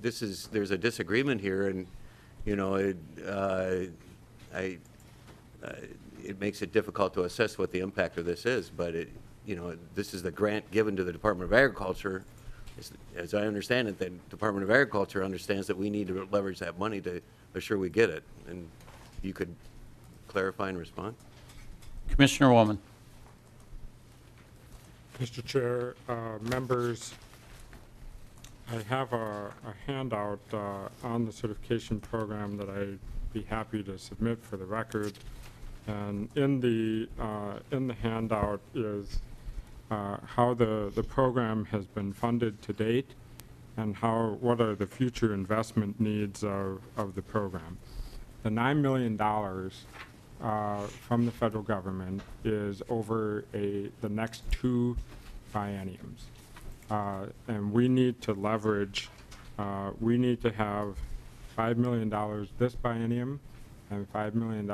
There's a disagreement here, and, you know, it makes it difficult to assess what the impact of this is, but this is the grant given to the Department of Agriculture. As I understand it, the Department of Agriculture understands that we need to leverage that money to assure we get it. And you could clarify and respond? Commissioner Woman. Mr. Chair, members, I have a handout on the certification program that I'd be happy to submit for the record. And in the handout is how the program has been funded to date and what are the future investment needs of the program. The $9 million from the federal government is over the next 2 bienniums. And we need to leverage, we need to have $5 million this biennium and $5 million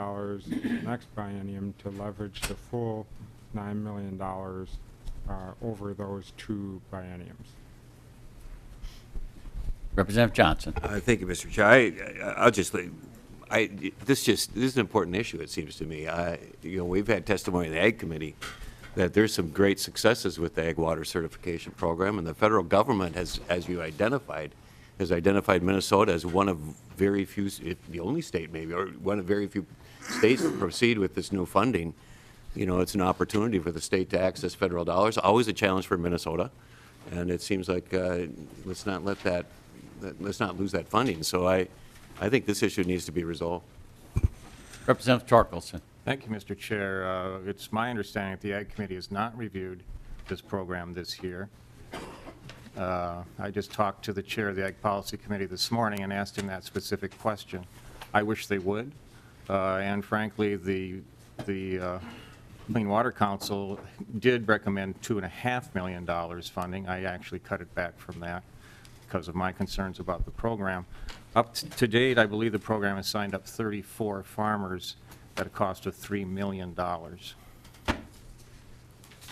next biennium to leverage the full $9 million over those 2 bienniums. Representative Johnson. Thank you, Mr. Chair. I'll just this is an important issue, it seems to me. We've had testimony in the Ag Committee that there's some great successes with the Ag Water Certification Program, and the federal government has, as you identified, Minnesota as one of very few, the only state maybe, or one of very few states to proceed with this new funding. It's an opportunity for the state to access federal dollars, always a challenge for Minnesota, and it seems like let's not lose that funding. So I think this issue needs to be resolved. Representative Torkelson. Thank you, Mr. Chair. It's my understanding that the Ag Committee has not reviewed this program this year. I just talked to the chair of the Ag Policy Committee this morning and asked him that specific question. I wish they would, and frankly, the Clean Water Council did recommend $2.5 million funding. I actually cut it back from that because of my concerns about the program. Up to date, I believe the program has signed up 34 farmers at a cost of $3 million.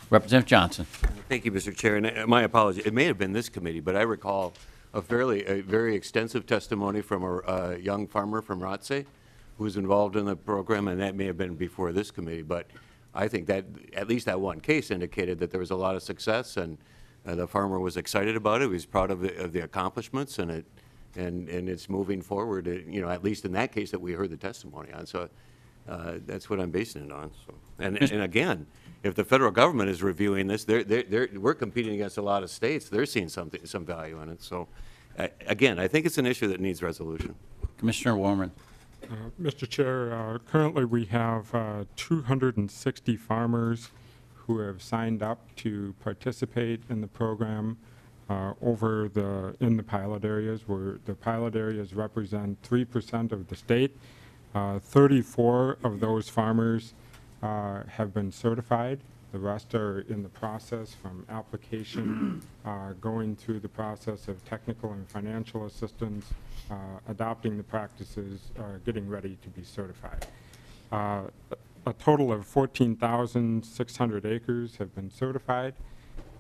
Representative Johnson. Thank you, Mr. Chair. And my apology. It may have been this committee, but I recall a very extensive testimony from a young farmer from Rothsay who was involved in the program, and that may have been before this committee. But I think that at least that one case indicated that there was a lot of success, and the farmer was excited about it. He was proud of the accomplishments, and it's moving forward. At least in that case that we heard the testimony on. So that's what I'm basing it on. So. And again, if the federal government is reviewing this, we're competing against a lot of states. They're seeing some value in it. So, again, I think it's an issue that needs resolution. Commissioner Warman. Mr. Chair, currently we have 260 farmers who have signed up to participate in the program in the pilot areas, where the pilot areas represent 3% of the state. 34 of those farmers have been certified. The rest are in the process from application, going through the process of technical and financial assistance, adopting the practices, getting ready to be certified. A total of 14,600 acres have been certified.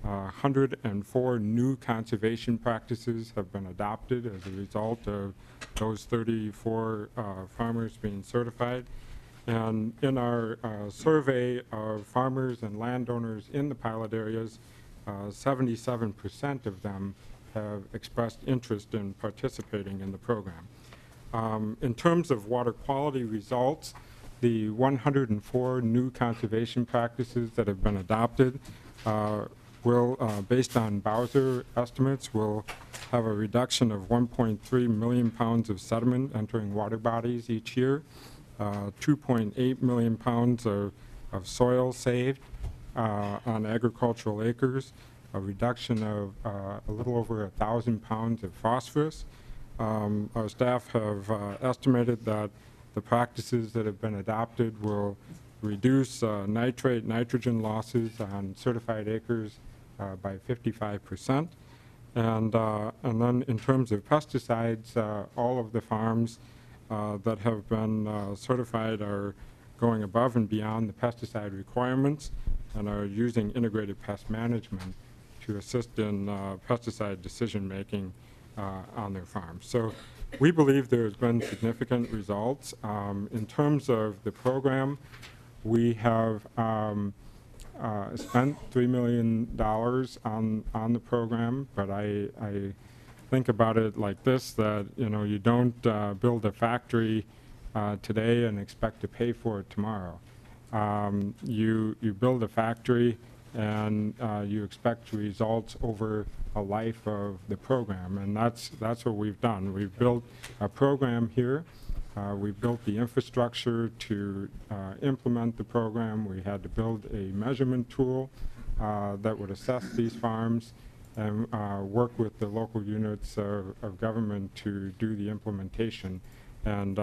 104 new conservation practices have been adopted as a result of those 34 farmers being certified. And in our survey of farmers and landowners in the pilot areas, 77% of them have expressed interest in participating in the program. In terms of water quality results, the 104 new conservation practices that have been adopted based on Bowser estimates, will have a reduction of 1.3 million pounds of sediment entering water bodies each year, 2.8 million pounds of soil saved on agricultural acres, a reduction of a little over 1,000 pounds of phosphorus. Our staff have estimated that the practices that have been adopted will reduce nitrate, nitrogen losses on certified acres by 55%. And then in terms of pesticides, all of the farms that have been certified are going above and beyond the pesticide requirements and are using integrated pest management to assist in pesticide decision-making on their farms. So we believe there's been significant results. In terms of the program, we have spent $3 million on the program, but I think about it like this, that you don't build a factory today and expect to pay for it tomorrow. You build a factory and you expect results over a life of the program, and that's what we've done. We've built a program here. We've built the infrastructure to implement the program. We had to build a measurement tool that would assess these farms and work with the local units of government to do the implementation. And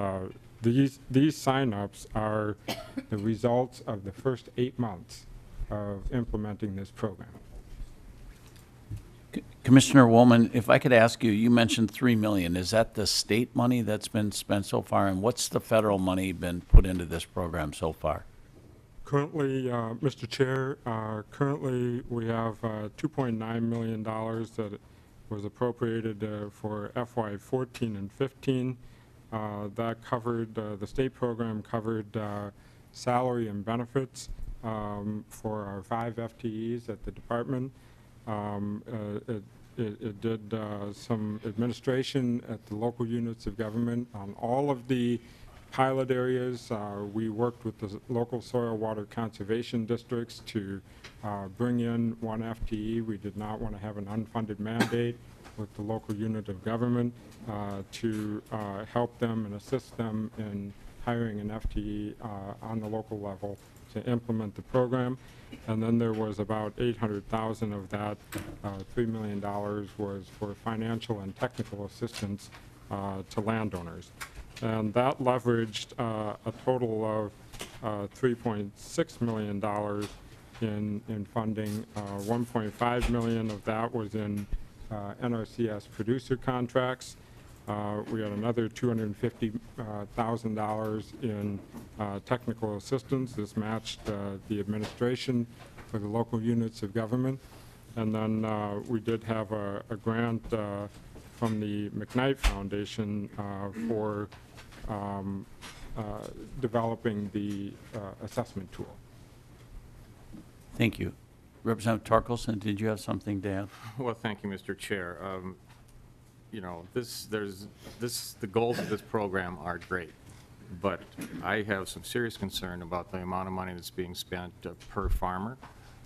these sign-ups are the results of the first 8 months of implementing this program. Commissioner Woolman, if I could ask you, you mentioned $3 million. Is that the state money that's been spent so far, and what's the federal money been put into this program so far? Currently, Mr. Chair, currently we have $2.9 million that was appropriated for FY14 and 15. That covered, the state program covered salary and benefits for our 5 FTEs at the department. It did some administration at the local units of government on all of the pilot areas. We worked with the local soil water conservation districts to bring in 1 FTE. We did not want to have an unfunded mandate with the local unit of government to help them and assist them in hiring an FTE on the local level to implement the program. And then there was about $800,000 of that. $3 million was for financial and technical assistance to landowners. And that leveraged a total of $3.6 million in funding. $1.5 million of that was in NRCS producer contracts. We had another $250,000 in technical assistance. This matched the administration for the local units of government. And then we did have a grant from the McKnight Foundation for developing the assessment tool. Thank you. Representative Torkelson, did you have something to add? Well, thank you, Mr. Chair. The goals of this program are great, but I have some serious concern about the amount of money that's being spent per farmer.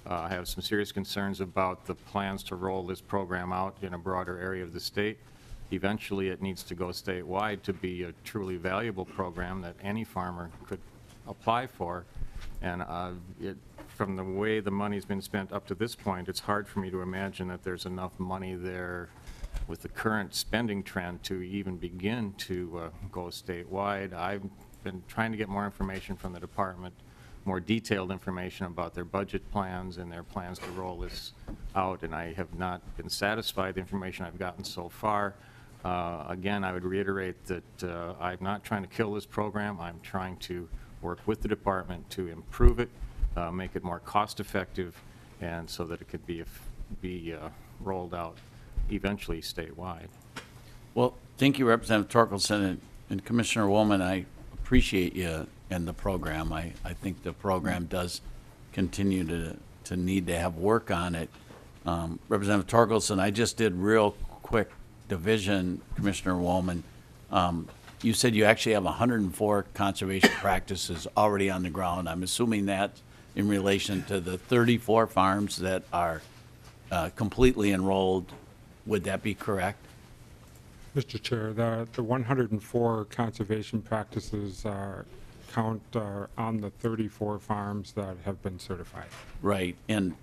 I have some serious concerns about the plans to roll this program out in a broader area of the state. Eventually, it needs to go statewide to be a truly valuable program that any farmer could apply for. And from the way the money's been spent up to this point, it's hard for me to imagine that there's enough money there with the current spending trend to even begin to go statewide. I've been trying to get more information from the department, more detailed information about their budget plans and their plans to roll this out, and I have not been satisfied with the information I've gotten so far. Again, I would reiterate that I'm not trying to kill this program. I'm trying to work with the department to improve it, make it more cost-effective, and so that it could be rolled out eventually statewide. Well, thank you, Representative Torkelson, and Commissioner Woolman. I appreciate you and the program. I think the program does continue to need to have work on it. Representative Torkelson, I just did real quick division, Commissioner Woolman. You said you actually have 104 conservation practices already on the ground. I'm assuming that in relation to the 34 farms that are completely enrolled. Would that be correct? Mr. Chair, the 104 conservation practices count on the 34 farms that have been certified. Right, and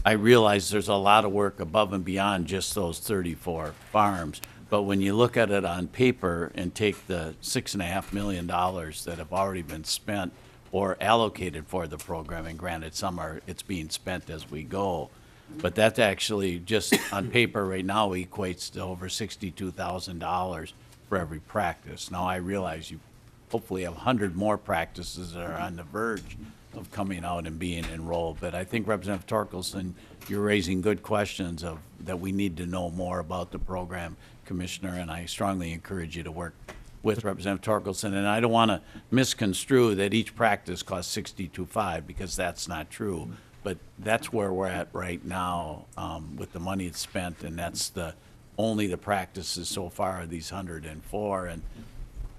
I realize there's a lot of work above and beyond just those 34 farms, but when you look at it on paper and take the $6.5 million that have already been spent or allocated for the program, and granted it's being spent as we go, but that actually just on paper right now equates to over $62,000 for every practice. Now I realize you hopefully have 100 more practices that are on the verge of coming out and being enrolled. But I think Representative Torkelson, you're raising good questions that we need to know more about the program, Commissioner, and I strongly encourage you to work with Representative Torkelson. And I don't want to misconstrue that each practice costs $62.5, because that's not true. But that's where we're at right now with the money it's spent, and that's only the practices so far are these 104. And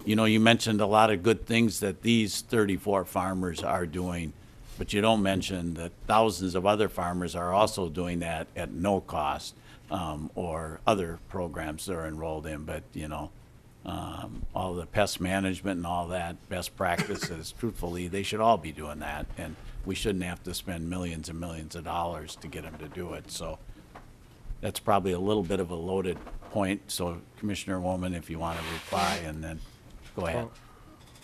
you know, you mentioned a lot of good things that these 34 farmers are doing, but you don't mention that thousands of other farmers are also doing that at no cost, or other programs they're enrolled in. But, you know, all the pest management and all that, best practices, truthfully, they should all be doing that. And we shouldn't have to spend millions and millions of dollars to get them to do it. So that's probably a little bit of a loaded point. So Commissioner Woman, if you want to reply, and then go ahead.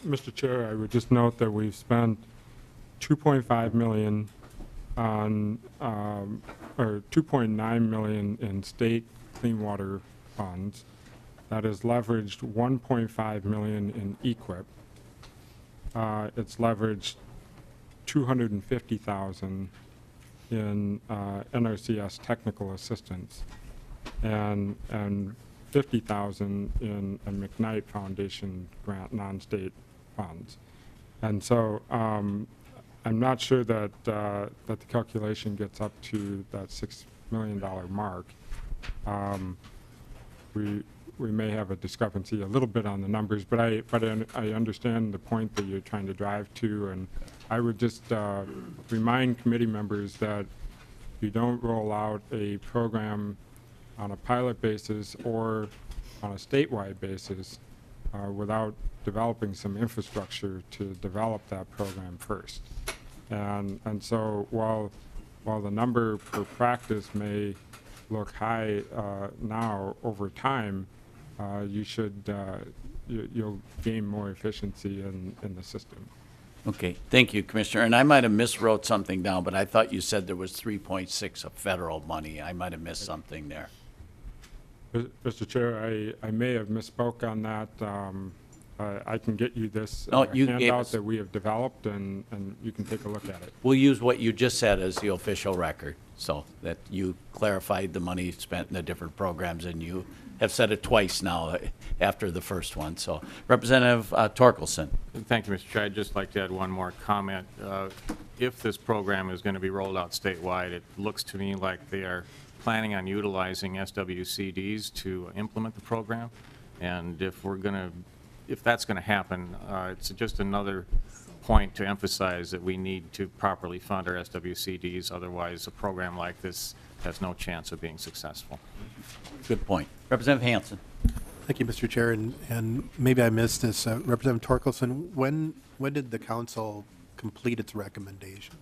Mr. Chair, I would just note that we've spent $2.5 million on, or $2.9 million in state clean water funds. That is leveraged $1.5 million in EQIP. It's leveraged $250,000 in NRCS technical assistance, and $50,000 in a McKnight Foundation grant, non-state funds. And so I'm not sure that that the calculation gets up to that $6 million mark. We may have a discrepancy a little bit on the numbers, but I understand the point that you're trying to drive to, and I would just remind committee members that you don't roll out a program on a pilot basis or on a statewide basis without developing some infrastructure to develop that program first. And so while the number per practice may look high now, over time, you'll gain more efficiency in the system. Okay, thank you, Commissioner. And I might have miswrote something down, but I thought you said there was 3.6 of federal money. I might have missed something there. Mr. Chair, I may have misspoke on that. I can get you this No, you gave handout us- that we have developed, and you can take a look at it. We'll use what you just said as the official record, so that you clarified the money spent in the different programs, and you have said it twice now after the first one. So Representative Torkelson. Thank you, Mr. Chair. I'd just like to add one more comment. If this program is going to be rolled out statewide, it looks to me like they are planning on utilizing SWCDs to implement the program. And if that's going to happen, it's just another point to emphasize that we need to properly fund our SWCDs. Otherwise, a program like this has no chance of being successful. Good point. Representative Hansen. Thank you, Mr. Chair, and maybe I missed this. Representative Torkelson, when did the council complete its recommendation?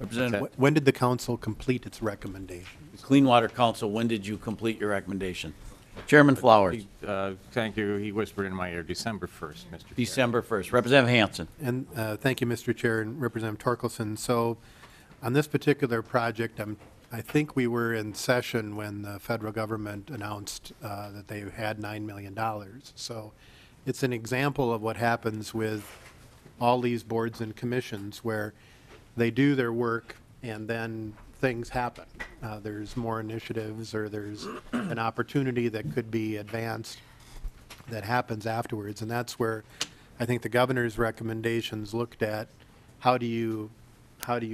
Representative, When did the council complete its recommendation? Clean Water Council, when did you complete your recommendation? Chairman Flowers. Thank you. He whispered in my ear, December 1st, Mr. Chair. December 1st. Representative Hansen. And thank you, Mr. Chair, and Representative Torkelson. So on this particular project, I think we were in session when the federal government announced that they had $9 million. So it's an example of what happens with all these boards and commissions, where they do their work and then things happen. There's more initiatives, or there's an opportunity that could be advanced that happens afterwards. And that's where I think the governor's recommendations looked at how do you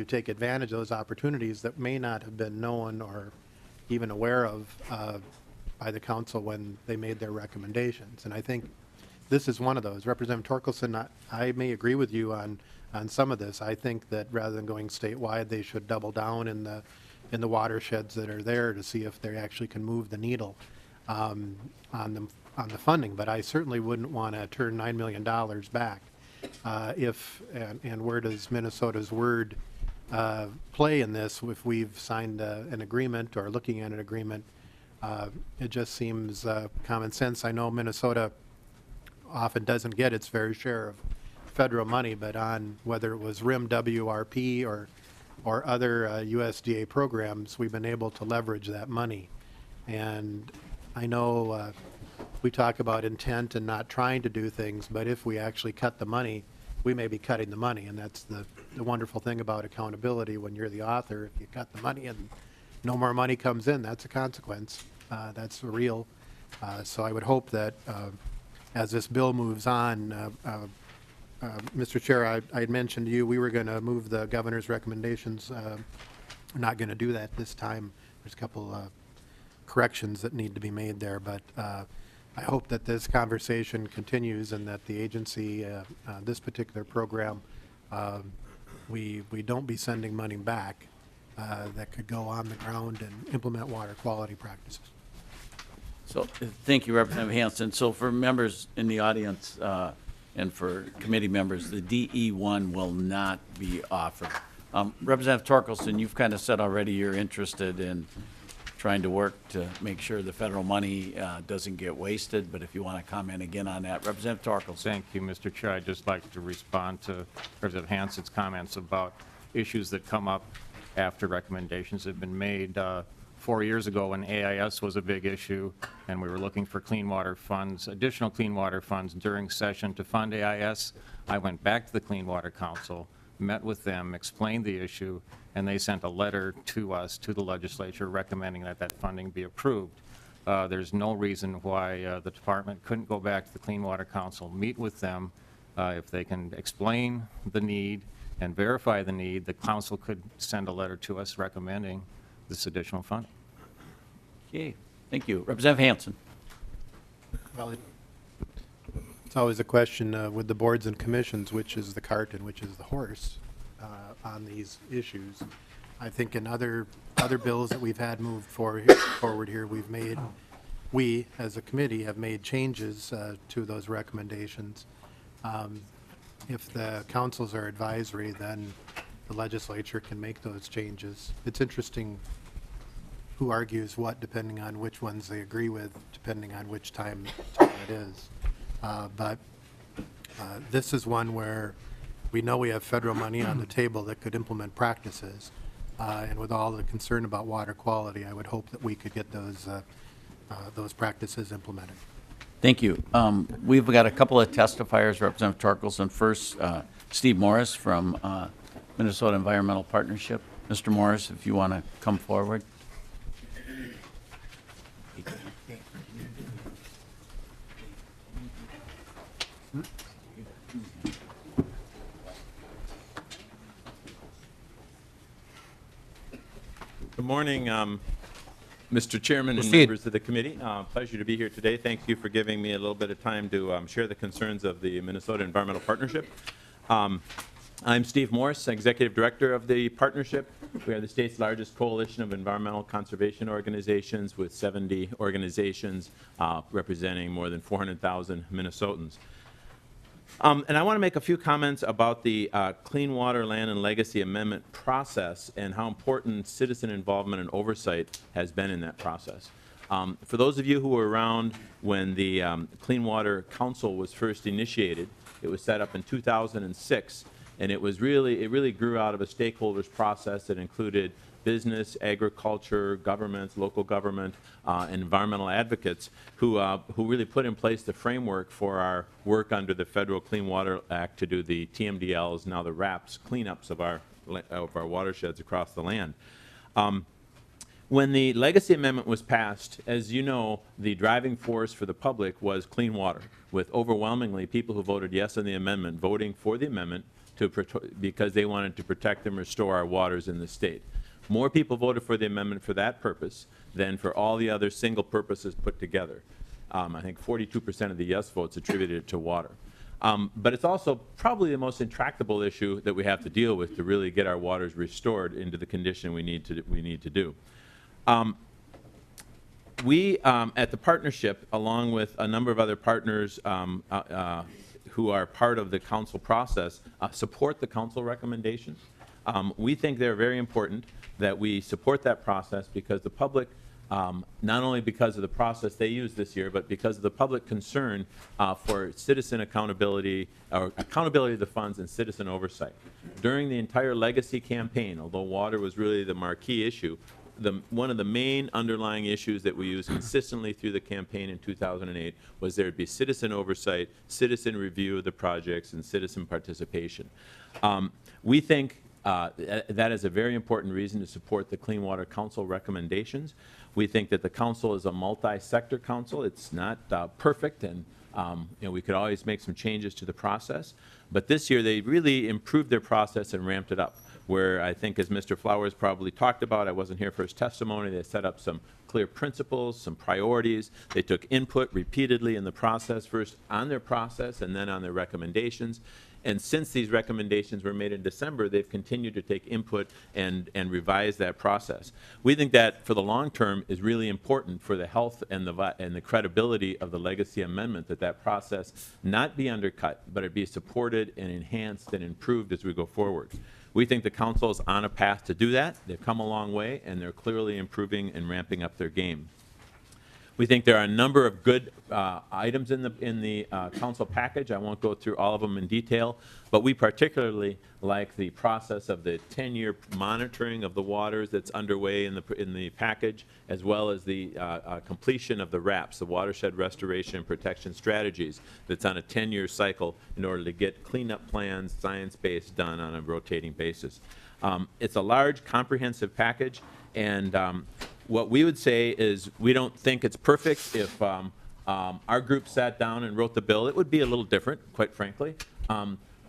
take advantage of those opportunities that may not have been known or even aware of by the council when they made their recommendations. And I think this is one of those. Representative Torkelson, I may agree with you on some of this. I think that rather than going statewide, they should double down in the watersheds that are there to see if they actually can move the needle on the funding. But I certainly wouldn't want to turn $9 million back. And where does Minnesota's word play in this? If we've signed an agreement or looking at an agreement, it just seems common sense. I know Minnesota often doesn't get its fair share of federal money, but on whether it was RIM WRP or other USDA programs, we've been able to leverage that money. And I know we talk about intent and not trying to do things, but if we actually cut the money, we may be cutting the money, and that's the wonderful thing about accountability. When you're the author, if you cut the money and no more money comes in, that's a consequence. That's real. So I would hope that as this bill moves on, Mr. Chair, I had mentioned to you we were going to move the governor's recommendations. We're not going to do that this time. There's a couple corrections that need to be made there, but I hope that this conversation continues and that the agency, this particular program, we don't be sending money back that could go on the ground and implement water quality practices. So, thank you, Representative Hanson. So for members in the audience and for committee members, the DE1 will not be offered. Representative Torkelson, you've kind of said already you're interested in trying to work to make sure the federal money doesn't get wasted, but if you want to comment again on that, Representative Torkelson. Thank you, Mr. Chair. I'd just like to respond to Representative Hanson's comments about issues that come up after recommendations have been made. 4 years ago, when AIS was a big issue and we were looking for clean water funds, additional clean water funds during session to fund AIS, I went back to the Clean Water Council, met with them, explained the issue, and they sent a letter to us, to the legislature, recommending that that funding be approved. There's no reason why the department couldn't go back to the Clean Water Council, meet with them. If they can explain the need and verify the need, the council could send a letter to us recommending this additional funding. Okay, thank you. Representative Hanson. Well, it's always a question with the boards and commissions, which is the cart and which is the horse on these issues. I think in other bills that we've had moved forward here, we as a committee have made changes to those recommendations. If the councils are advisory, then the legislature can make those changes. It's interesting who argues what depending on which ones they agree with, depending on which time it is. But this is one where we know we have federal money on the table that could implement practices. And with all the concern about water quality, I would hope that we could get those practices implemented. Thank you. We've got a couple of testifiers, Representative Torkelson. First, Steve Morris from Minnesota Environmental Partnership. Mr. Morris, if you want to come forward. Good morning, Mr. Chairman and Proceed. members of the committee. Pleasure to be here today. Thank you for giving me a little bit of time to share the concerns of the Minnesota Environmental Partnership. I'm Steve Morris, Executive Director of the partnership. We are the state's largest coalition of environmental conservation organizations with 70 organizations representing more than 400,000 Minnesotans. And I want to make a few comments about the Clean Water, Land, and Legacy Amendment process and how important citizen involvement and oversight has been in that process. For those of you who were around when the Clean Water Council was first initiated, it was set up in 2006, and it really grew out of a stakeholders process that included business, agriculture, governments, local government, and environmental advocates who really put in place the framework for our work under the Federal Clean Water Act to do the TMDLs, now the RAPs, cleanups of our watersheds across the land. When the Legacy Amendment was passed, as you know, the driving force for the public was clean water, with overwhelmingly people who voted yes on the amendment voting for the amendment because they wanted to protect and restore our waters in the state. More people voted for the amendment for that purpose than for all the other single purposes put together. I think 42% of the yes votes attributed it to water. But it's also probably the most intractable issue that we have to deal with to really get our waters restored into the condition we need to do. We at the partnership, along with a number of other partners who are part of the council process, support the council recommendations. We think they're very important that we support that process because the public, not only because of the process they used this year, but because of the public concern for citizen accountability, or accountability of the funds and citizen oversight. During the entire legacy campaign, although water was really the marquee issue, one of the main underlying issues that we used consistently through the campaign in 2008 was there would be citizen oversight, citizen review of the projects, and citizen participation. We think that is a very important reason to support the Clean Water Council recommendations. We think that the council is a multi-sector council. It's not perfect, and we could always make some changes to the process. But this year, they really improved their process and ramped it up, where I think, as Mr. Flowers probably talked about, I wasn't here for his testimony, they set up some clear principles, some priorities. They took input repeatedly in the process, first on their process and then on their recommendations. And since these recommendations were made in December, they've continued to take input and revise that process. We think that for the long term is really important for the health and the credibility of the legacy amendment, that process not be undercut, but it be supported and enhanced and improved as we go forward. We think the council is on a path to do that. They've come a long way, and they're clearly improving and ramping up their game. We think there are a number of good items in the council package. I won't go through all of them in detail, but we particularly like the process of the 10-year monitoring of the waters that's underway in the package, as well as the completion of the RAPS, the Watershed Restoration and Protection Strategies, that's on a 10-year cycle in order to get cleanup plans, science-based, done on a rotating basis. It's a large, comprehensive package, and what we would say is we don't think it's perfect. If our group sat down and wrote the bill, it would be a little different, quite frankly.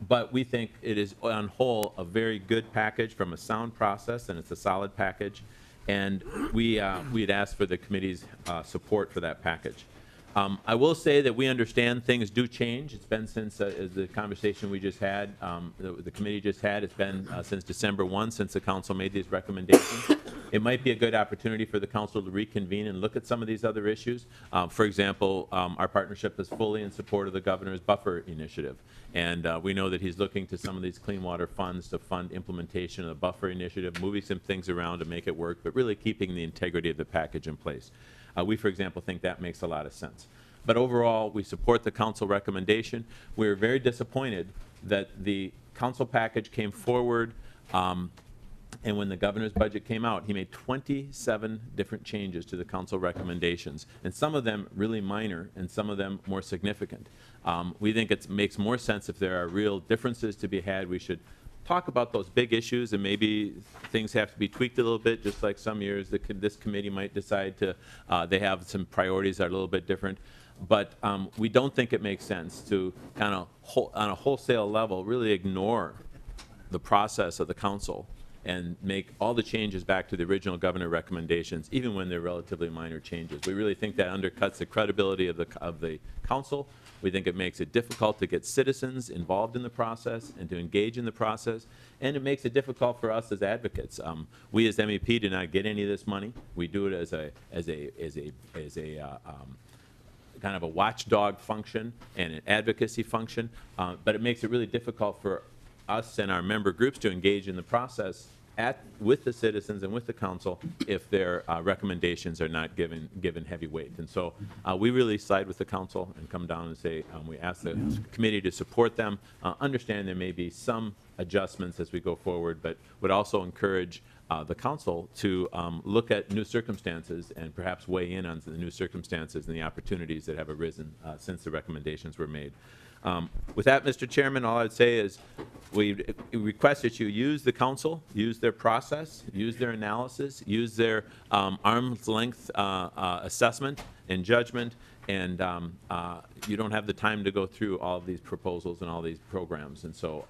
But we think it is, on whole, a very good package from a sound process, and it's a solid package. And we'd ask for the committee's support for that package. I will say that we understand things do change. It's been since the conversation we just had, the committee just had, it's been since December 1, since the council made these recommendations. It might be a good opportunity for the council to reconvene and look at some of these other issues. For example, our partnership is fully in support of the governor's buffer initiative. And we know that he's looking to some of these clean water funds to fund implementation of the buffer initiative, moving some things around to make it work, but really keeping the integrity of the package in place. We, for example, think that makes a lot of sense. But overall, we support the council recommendation. We're very disappointed that the council package came forward, and when the governor's budget came out, he made 27 different changes to the council recommendations, and some of them really minor and some of them more significant. We think it makes more sense if there are real differences to be had. We should talk about those big issues, and maybe things have to be tweaked a little bit, just like some years this committee might decide to, they have some priorities that are a little bit different. But we don't think it makes sense to kind of, on a wholesale level, really ignore the process of the council and make all the changes back to the original governor recommendations, even when they're relatively minor changes. We really think that undercuts the credibility of the council. We think it makes it difficult to get citizens involved in the process and to engage in the process, and it makes it difficult for us as advocates. We as MEP do not get any of this money. We do it as a kind of a watchdog function and an advocacy function, but it makes it really difficult for us and our member groups to engage in the process with the citizens and with the council if their recommendations are not given heavy weight. And so we really side with the council and come down and say we ask the committee to support them, understand there may be some adjustments as we go forward, but would also encourage the council to look at new circumstances and perhaps weigh in on the new circumstances and the opportunities that have arisen since the recommendations were made. With that, Mr. Chairman, all I'd say is we request that you use the council, use their process, use their analysis, use their arm's length assessment and judgment, and you don't have the time to go through all of these proposals and all these programs, and so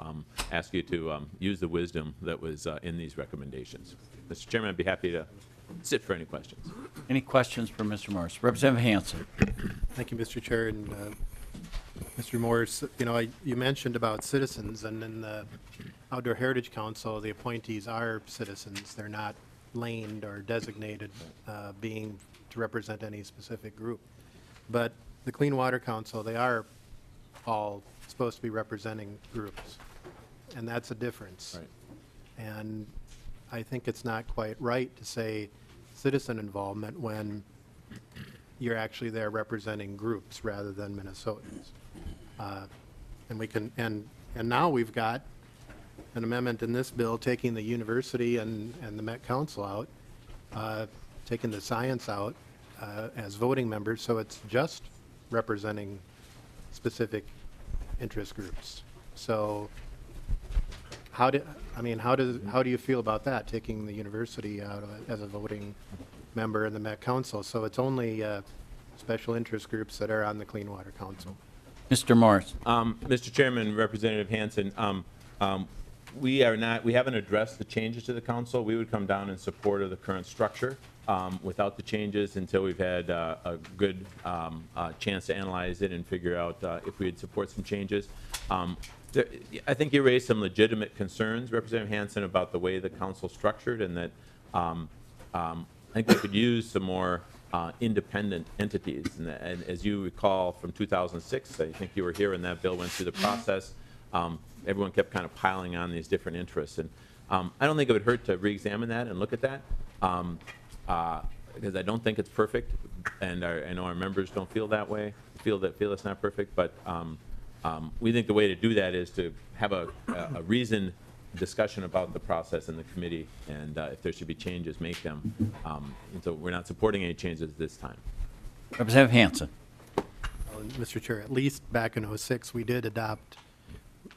ask you to use the wisdom that was in these recommendations. Mr. Chairman, I'd be happy to sit for any questions. Any questions for Mr. Morris? Representative Hansen. Thank you, Mr. Chair. And Mr. Morris, you mentioned about citizens, and in the Outdoor Heritage Council, the appointees are citizens. They're not laned or designated being to represent any specific group. But the Clean Water Council, they are all supposed to be representing groups, and that's a difference. Right. And I think it's not quite right to say citizen involvement when you're actually there representing groups rather than Minnesotans. And we can, and now we've got an amendment in this bill taking the university and the Met Council out, taken the science out as voting members, so it's just representing specific interest groups. So how do you feel about that, taking the university out of it as a voting member in the Met Council? So it's only special interest groups that are on the Clean Water Council. Mr. Morris. Mr. Chairman, Representative Hansen, we haven't addressed the changes to the council. We would come down in support of the current structure without the changes until we've had a good chance to analyze it and figure out if we'd support some changes. I think you raised some legitimate concerns, Representative Hansen, about the way the council's structured, and that I think we could use some more independent entities. And as you recall from 2006, I think you were here when that bill went through the process. Everyone kept kind of piling on these different interests. And I don't think it would hurt to re-examine that and look at that, because I don't think it's perfect, and I know our members don't feel that way, feel it's not perfect, but we think the way to do that is to have a reasoned discussion about the process in the committee, and if there should be changes, make them. And so we're not supporting any changes this time. Representative Hansen. Mr. Chair, at least back in '06, we did adopt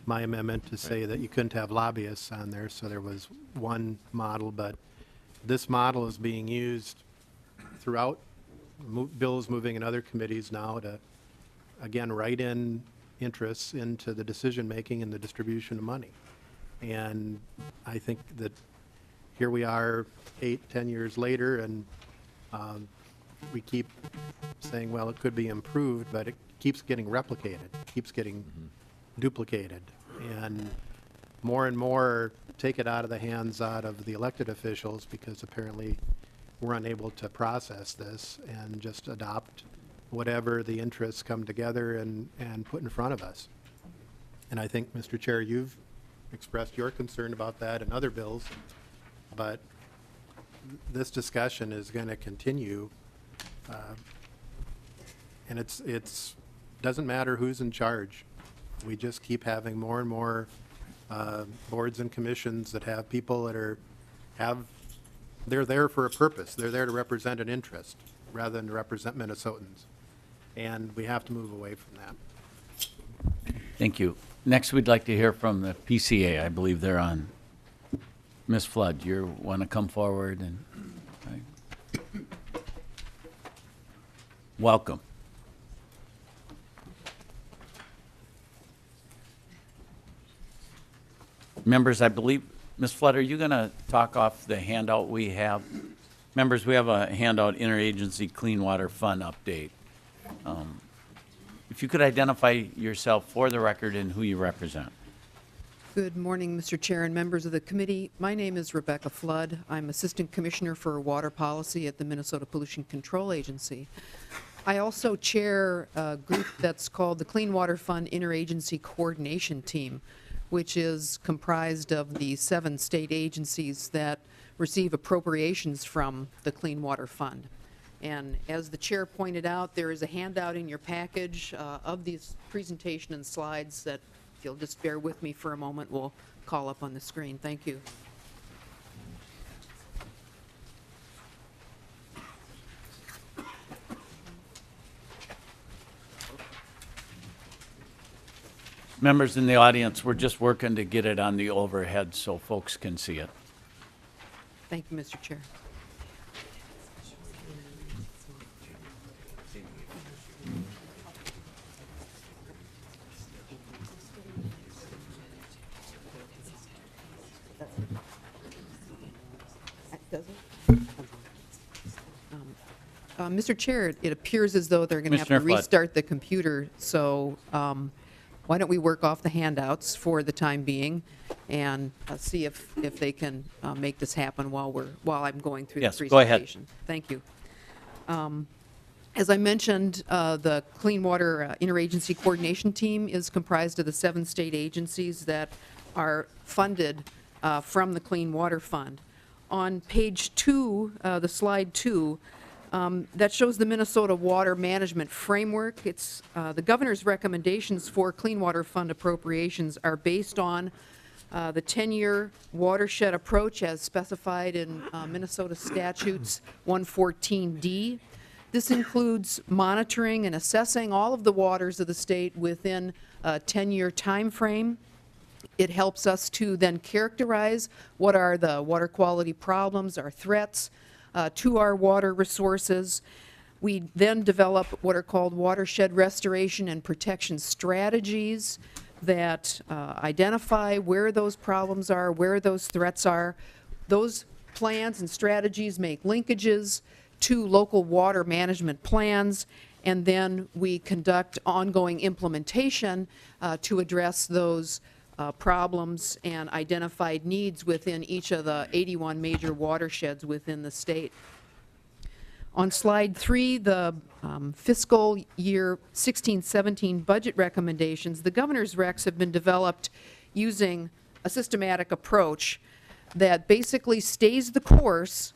my amendment to say that you couldn't have lobbyists on there, so there was one model, but this model is being used throughout. Bills moving in other committees now to, again, write in interests into the decision-making and the distribution of money. And I think that here we are 8-10 years later, and we keep saying, well, it could be improved, but it keeps getting replicated, keeps getting duplicated. And more take it out of the hands of the elected officials, because apparently we're unable to process this and just adopt whatever the interests come together and put in front of us. And I think, Mr. Chair, you've expressed your concern about that in other bills, but this discussion is going to continue, and it's doesn't matter who's in charge. We just keep having more and more boards and commissions that have people that they're there for a purpose. They're there to represent an interest rather than to represent Minnesotans, and we have to move away from that. Thank you. Next, we'd like to hear from the PCA. I believe they're on. Ms. Flood, you want to come forward and welcome. Members, I believe, Ms. Flood, are you going to talk off the handout we have? Members, we have a handout, Interagency Clean Water Fund update. If you could identify yourself for the record and who you represent. Good morning, Mr. Chair and members of the committee. My name is Rebecca Flood. I'm Assistant Commissioner for Water Policy at the Minnesota Pollution Control Agency. I also chair a group that's called the Clean Water Fund Interagency Coordination Team, which is comprised of the 7 state agencies that receive appropriations from the Clean Water Fund. And as the chair pointed out, there is a handout in your package of this presentation and slides that, if you'll just bear with me for a moment, we'll call up on the screen. Thank you. Members in the audience, we're just working to get it on the overhead so folks can see it. Thank you, Mr. Chair. Mr. Chair, it appears as though they're going to have to Commissioner Flood. restart the computer, so why don't we work off the handouts for the time being and see if they can make this happen while I'm going through Yes, the go ahead. presentation. Thank you. As I mentioned, the Clean Water Interagency Coordination Team is comprised of the 7 state agencies that are funded from the Clean Water Fund. On page 2, the slide 2, that shows the Minnesota Water Management Framework. It's the governor's recommendations for Clean Water Fund appropriations are based on the 10-year watershed approach as specified in Minnesota Statutes 114D. This includes monitoring and assessing all of the waters of the state within a 10-year time frame. It helps us to then characterize what are the water quality problems, our threats to our water resources. We then develop what are called watershed restoration and protection strategies that identify where those problems are, where those threats are. Those plans and strategies make linkages to local water management plans, and then we conduct ongoing implementation to address those problems and identified needs within each of the 81 major watersheds within the state. On slide 3, the fiscal year 16-17 budget recommendations, the governor's recs have been developed using a systematic approach that basically stays the course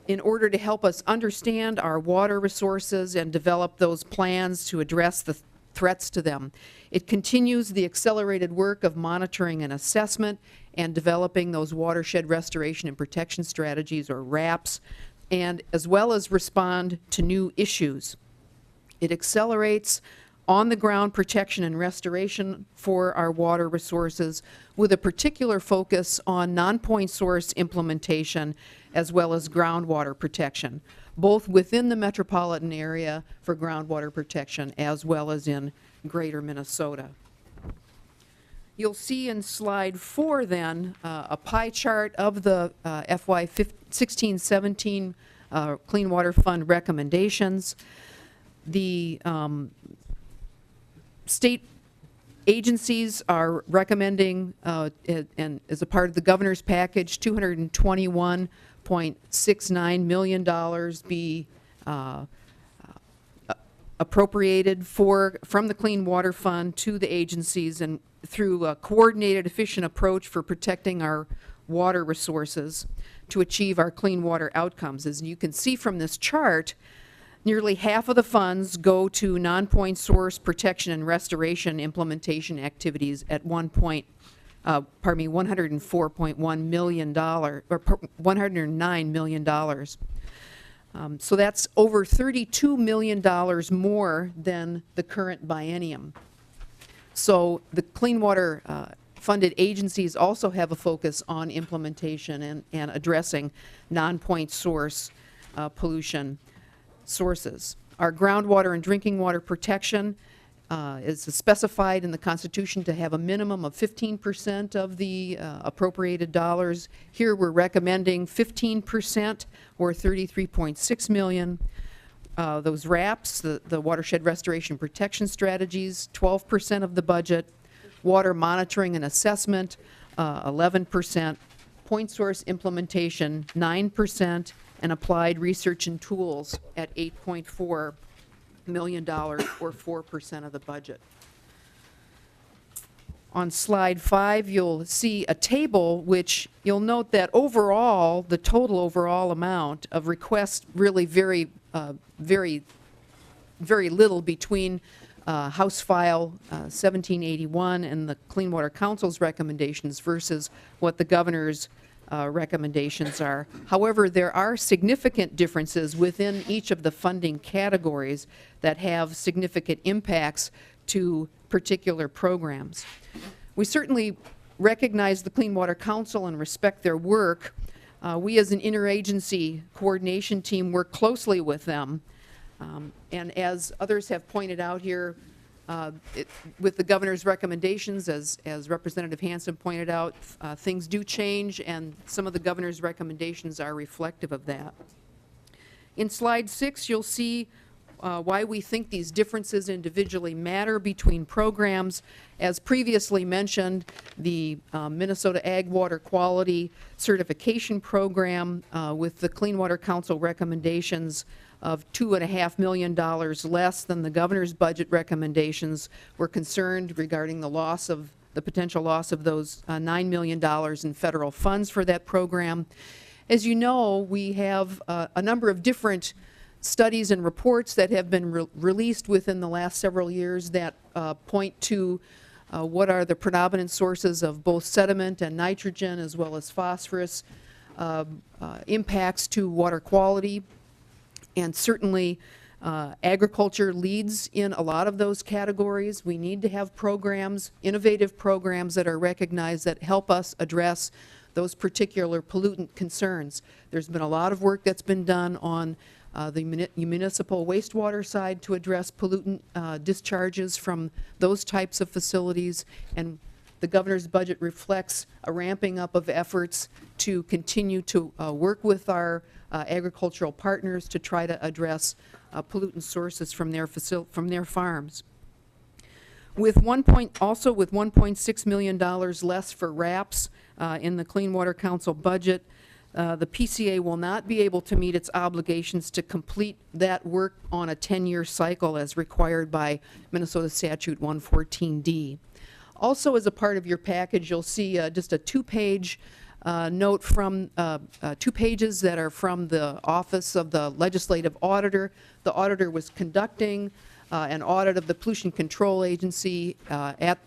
in order to help us understand our water resources and develop those plans to address the threats to them. It continues the accelerated work of monitoring and assessment and developing those watershed restoration and protection strategies, or RAPS, and as well as respond to new issues. It accelerates on-the-ground protection and restoration for our water resources with a particular focus on non-point source implementation as well as groundwater protection, both within the metropolitan area for groundwater protection as well as in greater Minnesota. You'll see in slide 4 then a pie chart of the FY 16-17 Clean Water Fund recommendations. The state agencies are recommending, and as a part of the governor's package, $221.69 million be appropriated from the Clean Water Fund to the agencies, and through a coordinated, efficient approach for protecting our water resources to achieve our clean water outcomes. As you can see from this chart, nearly half of the funds go to non-point source protection and restoration implementation activities at $104.1 million, or $109 million. So that's over $32 million more than the current biennium. So the Clean Water funded agencies also have a focus on implementation and addressing non-point source pollution sources. Our groundwater and drinking water protection is specified in the Constitution to have a minimum of 15% of the appropriated dollars. Here we're recommending 15%, or $33.6 million. Those RAPs, the watershed restoration protection strategies, 12% of the budget. Water monitoring and assessment, 11%. Point source implementation, 9%. And applied research and tools at $8.4 million, or 4% of the budget. On slide 5, you'll see a table which you'll note that overall, the total overall amount of requests really vary very little between House File 1781 and the Clean Water Council's recommendations versus what the governor's recommendations are. However, there are significant differences within each of the funding categories that have significant impacts to particular programs. We certainly recognize the Clean Water Council and respect their work. We as an interagency coordination team work closely with them. And as others have pointed out here, with the governor's recommendations, as Representative Hansen pointed out, things do change, and some of the governor's recommendations are reflective of that. In slide 6, you'll see why we think these differences individually matter between programs. As previously mentioned, the Minnesota Ag Water Quality Certification Program with the Clean Water Council recommendations of $2.5 million less than the governor's budget recommendations. We're concerned regarding the potential loss of those $9 million in federal funds for that program. As you know, we have a number of different studies and reports that have been released within the last several years that point to what are the predominant sources of both sediment and nitrogen as well as phosphorus, impacts to water quality, and certainly agriculture leads in a lot of those categories. We need to have programs, innovative programs that are recognized that help us address those particular pollutant concerns. There's been a lot of work that's been done on the municipal wastewater side to address pollutant discharges from those types of facilities, and the governor's budget reflects a ramping up of efforts to continue to work with our agricultural partners to try to address pollutant sources from their farms. With also with $1.6 million less for RAPS in the Clean Water Council budget, the PCA will not be able to meet its obligations to complete that work on a 10-year cycle as required by Minnesota Statute 114D. Also, as a part of your package, you'll see just a two-page note from 2 pages that are from the Office of the Legislative Auditor. The auditor was conducting an audit of the Pollution Control Agency at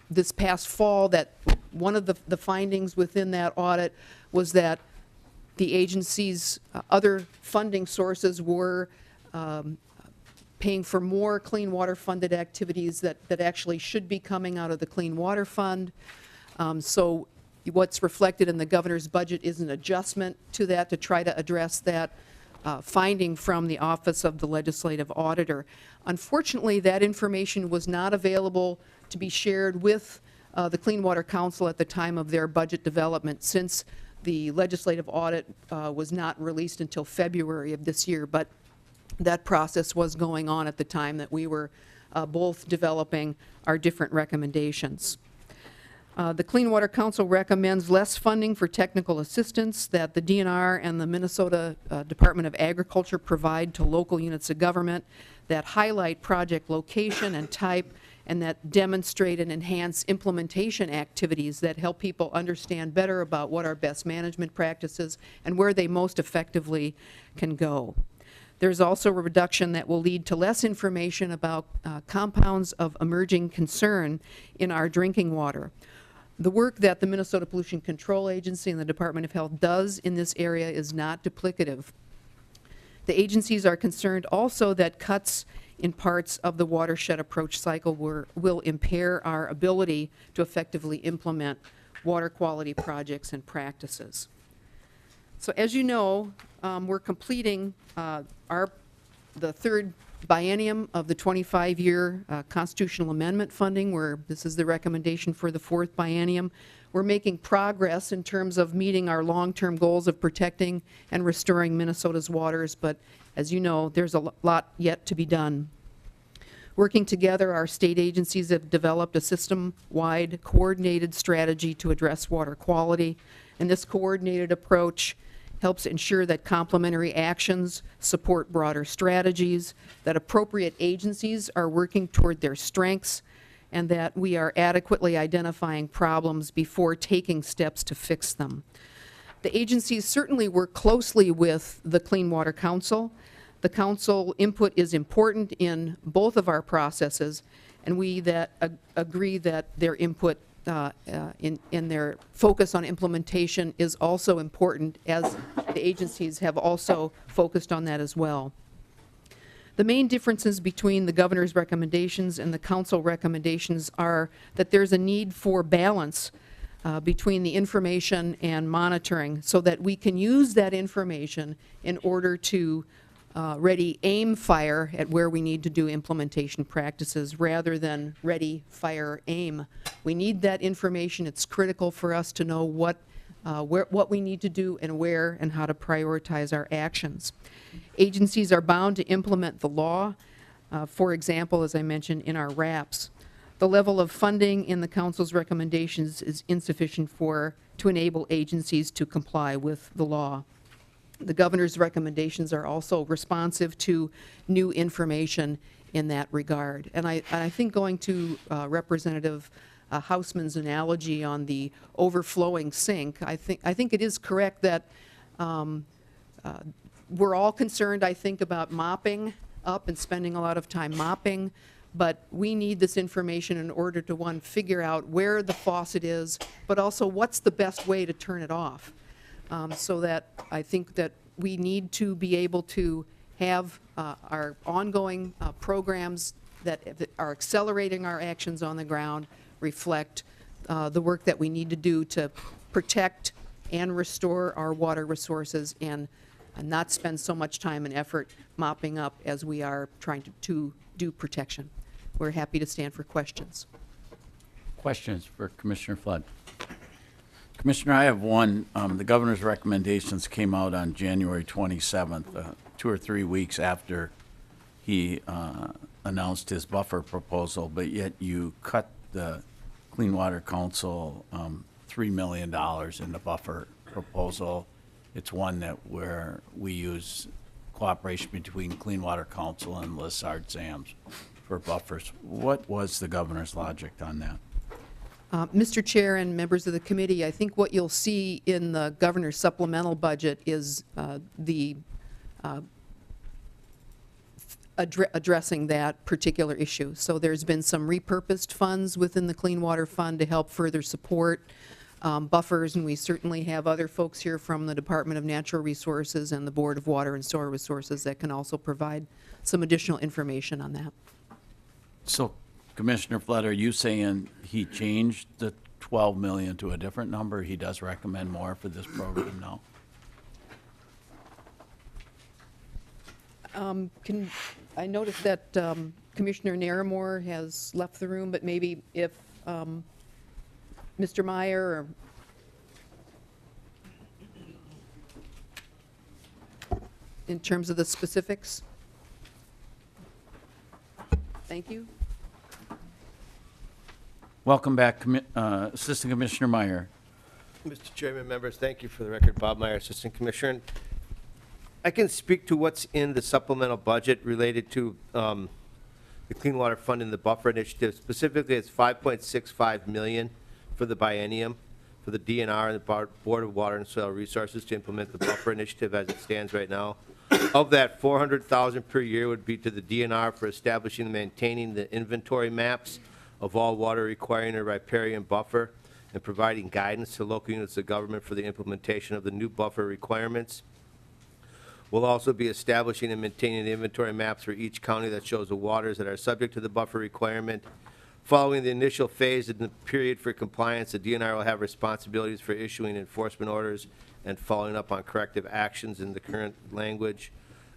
this past fall. That one of the findings within that audit was that the agency's other funding sources were paying for more clean water funded activities that actually should be coming out of the Clean Water Fund. So what's reflected in the governor's budget is an adjustment to that to try to address that finding from the Office of the Legislative Auditor. Unfortunately, that information was not available to be shared with the Clean Water Council at the time of their budget development, since the legislative audit was not released until February of this year. But that process was going on at the time that we were both developing our different recommendations. The Clean Water Council recommends less funding for technical assistance that the DNR and the Minnesota Department of Agriculture provide to local units of government that highlight project location and type, and that demonstrate and enhance implementation activities that help people understand better about what are best management practices and where they most effectively can go. There's also a reduction that will lead to less information about compounds of emerging concern in our drinking water. The work that the Minnesota Pollution Control Agency and the Department of Health does in this area is not duplicative. The agencies are concerned also that cuts in parts of the watershed approach cycle will impair our ability to effectively implement water quality projects and practices. So as you know, we're completing the third biennium of the 25-year constitutional amendment funding, where this is the recommendation for the fourth biennium. We're making progress in terms of meeting our long-term goals of protecting and restoring Minnesota's waters, but as you know, there's a lot yet to be done. Working together, our state agencies have developed a system-wide coordinated strategy to address water quality, and this coordinated approach helps ensure that complementary actions support broader strategies, that appropriate agencies are working toward their strengths, and that we are adequately identifying problems before taking steps to fix them. The agencies certainly work closely with the Clean Water Council. The council input is important in both of our processes, and we agree that their input in their focus on implementation is also important, as the agencies have also focused on that as well. The main differences between the governor's recommendations and the council recommendations are that there's a need for balance between the information and monitoring, so that we can use that information in order to ready, aim, fire at where we need to do implementation practices, rather than ready, fire, aim. We need that information. It's critical for us to know what we need to do and where, and how to prioritize our actions. Agencies are bound to implement the law, for example, as I mentioned, in our RAPs. The level of funding in the council's recommendations is insufficient to enable agencies to comply with the law. The governor's recommendations are also responsive to new information in that regard. And I think, going to Representative Hausman's analogy on the overflowing sink, I think it is correct that we're all concerned, I think, about mopping up and spending a lot of time mopping, but we need this information in order to, one, figure out where the faucet is, but also what's the best way to turn it off. So that I think that we need to be able to have our ongoing programs that are accelerating our actions on the ground reflect the work that we need to do to protect and restore our water resources and not spend so much time and effort mopping up as we are trying to do protection. We're happy to stand for questions. Questions for Commissioner Flood? Commissioner, I have one. The governor's recommendations came out on January 27th, 2 or 3 weeks after he announced his buffer proposal, but yet you cut the Clean Water Council $3 million in the buffer proposal. It's one that where we use cooperation between Clean Water Council and Lissard Zams for buffers. What was the governor's logic on that? Mr. Chair and members of the committee, I think what you'll see in the governor's supplemental budget is addressing that particular issue. So there's been some repurposed funds within the Clean Water Fund to help further support buffers, and we certainly have other folks here from the Department of Natural Resources and the Board of Water and Soil Resources that can also provide some additional information on that. So, Commissioner Flood, are you saying he changed the 12 million to a different number? He does recommend more for this program now? I noticed that Commissioner Naramore has left the room, but maybe if Mr. Meyer or in terms of the specifics. Thank you. Welcome back, Assistant Commissioner Meyer. Mr. Chairman, members, thank you. For the record, Bob Meyer, Assistant Commissioner. I can speak to what's in the supplemental budget related to the Clean Water Fund and the buffer initiative. Specifically, it's $5.65 million for the biennium for the DNR and the Board of Water and Soil Resources to implement the buffer initiative as it stands right now. Of that, $400,000 per year would be to the DNR for establishing and maintaining the inventory maps of all water requiring a riparian buffer and providing guidance to local units of government for the implementation of the new buffer requirements. We'll also be establishing and maintaining the inventory maps for each county that shows the waters that are subject to the buffer requirement. Following the initial phase in the period for compliance, the DNR will have responsibilities for issuing enforcement orders and following up on corrective actions in the current language.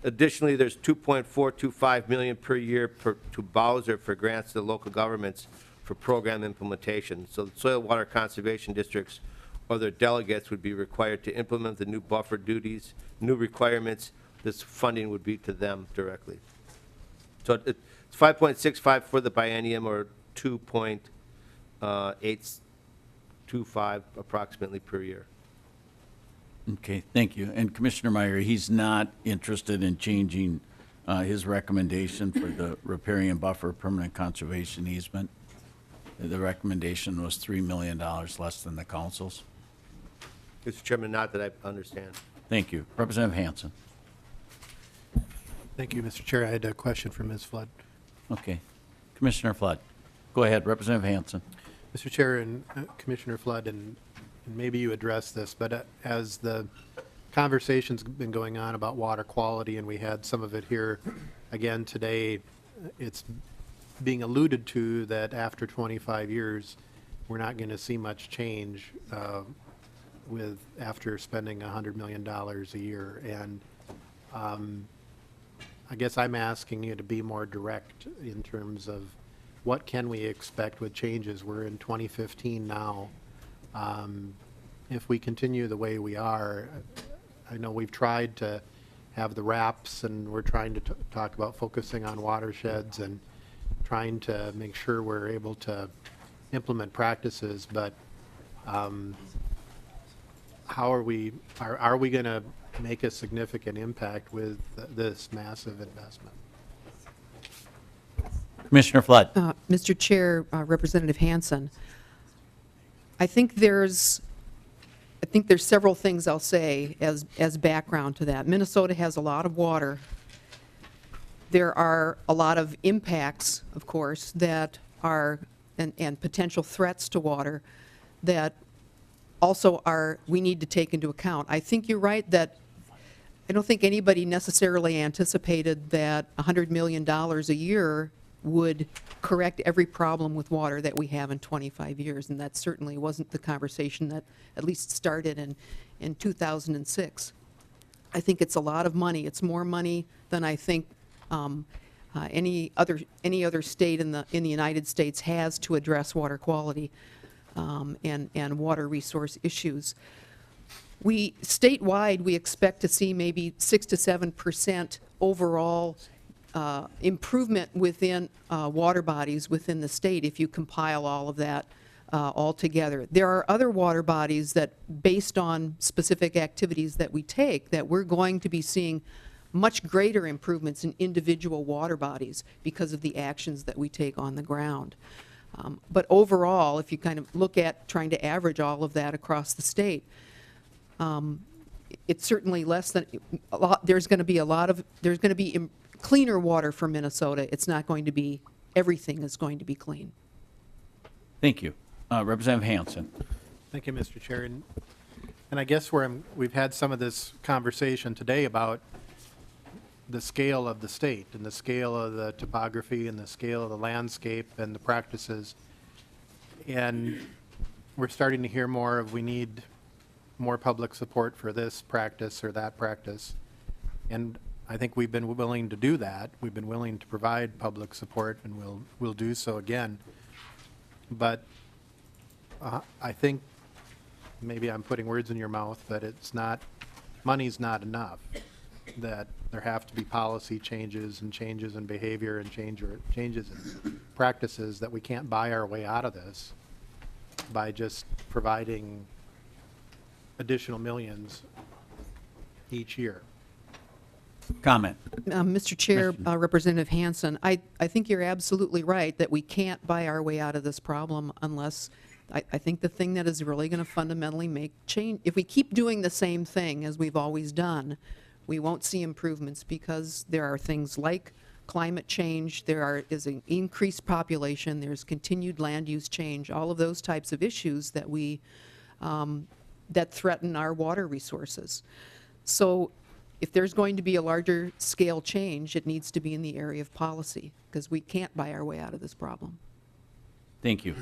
Additionally, there's $2.425 million per year to Bowser for grants to the local governments for program implementation. So the soil water conservation districts or their delegates would be required to implement the new buffer duties, new requirements. This funding would be to them directly. So it's 5.65 for the biennium, or 2.825 approximately per year. Okay, thank you. And Commissioner Meyer, he's not interested in changing his recommendation for the riparian buffer permanent conservation easement. The recommendation was $3 million less than the council's. Mr. Chairman, not that I understand. Thank you. Representative Hansen. Thank you, Mr. Chair. I had a question for Ms. Flood. Okay. Commissioner Flood. Go ahead, Representative Hansen. Mr. Chair and Commissioner Flood, and maybe you addressed this, but as the conversation's been going on about water quality, and we had some of it here again today, it's being alluded to that after 25 years, we're not going to see much change after spending $100 million a year. And I guess I'm asking you to be more direct in terms of what can we expect with changes. We're in 2015 now. If we continue the way we are, I know we've tried to have the RAPs, and we're trying to talk about focusing on watersheds and trying to make sure we're able to implement practices, but how are we going to make a significant impact with this massive investment? Commissioner Flood. Mr. Chair, Representative Hansen, I think there's several things I'll say as background to that. Minnesota has a lot of water, there are a lot of impacts, of course, that are, and potential threats to water that also we need to take into account. I think you're right that I don't think anybody necessarily anticipated that $100 million a year would correct every problem with water that we have in 25 years, and that certainly wasn't the conversation that at least started in 2006. I think it's a lot of money. It's more money than I think any other state in the United States has to address water quality and water resource issues. Statewide, we expect to see maybe 6 to 7% overall improvement within water bodies within the state if you compile all of that all together. There are other water bodies that, based on specific activities that we take, that we're going to be seeing much greater improvements in individual water bodies because of the actions that we take on the ground. But overall, if you kind of look at trying to average all of that across the state, it's certainly less than a lot. There's going to be cleaner water for Minnesota. It's not going to be, everything is going to be clean. Thank you. Representative Hansen. Thank you, Mr. Chair. And I guess we've had some of this conversation today about the scale of the state and the scale of the topography and the scale of the landscape and the practices. And we're starting to hear more of we need more public support for this practice or that practice. And I think we've been willing to do that. We've been willing to provide public support, and we'll do so again. But I think maybe I'm putting words in your mouth, but money's not enough. That there have to be policy changes and changes in behavior and changes in practices, that we can't buy our way out of this by just providing additional millions each year. Comment. Mr. Chair, Representative Hansen, I think you're absolutely right that we can't buy our way out of this problem unless, I think the thing that is really going to fundamentally make change, if we keep doing the same thing as we've always done, we won't see improvements because there are things like climate change, is an increased population, there's continued land use change, all of those types of issues that that threaten our water resources. So if there's going to be a larger scale change, it needs to be in the area of policy, because we can't buy our way out of this problem. Thank you.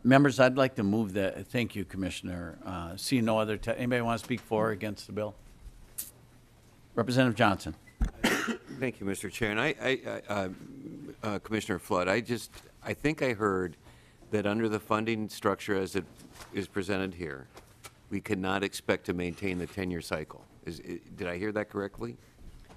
Members, I'd like to move that. Thank you, Commissioner. See no other, anybody want to speak for or against the bill? Representative Johnson. Thank you, Mr. Chair. And Commissioner Flood, I think I heard that under the funding structure as it is presented here, we cannot expect to maintain the 10-year cycle. Did I hear that correctly?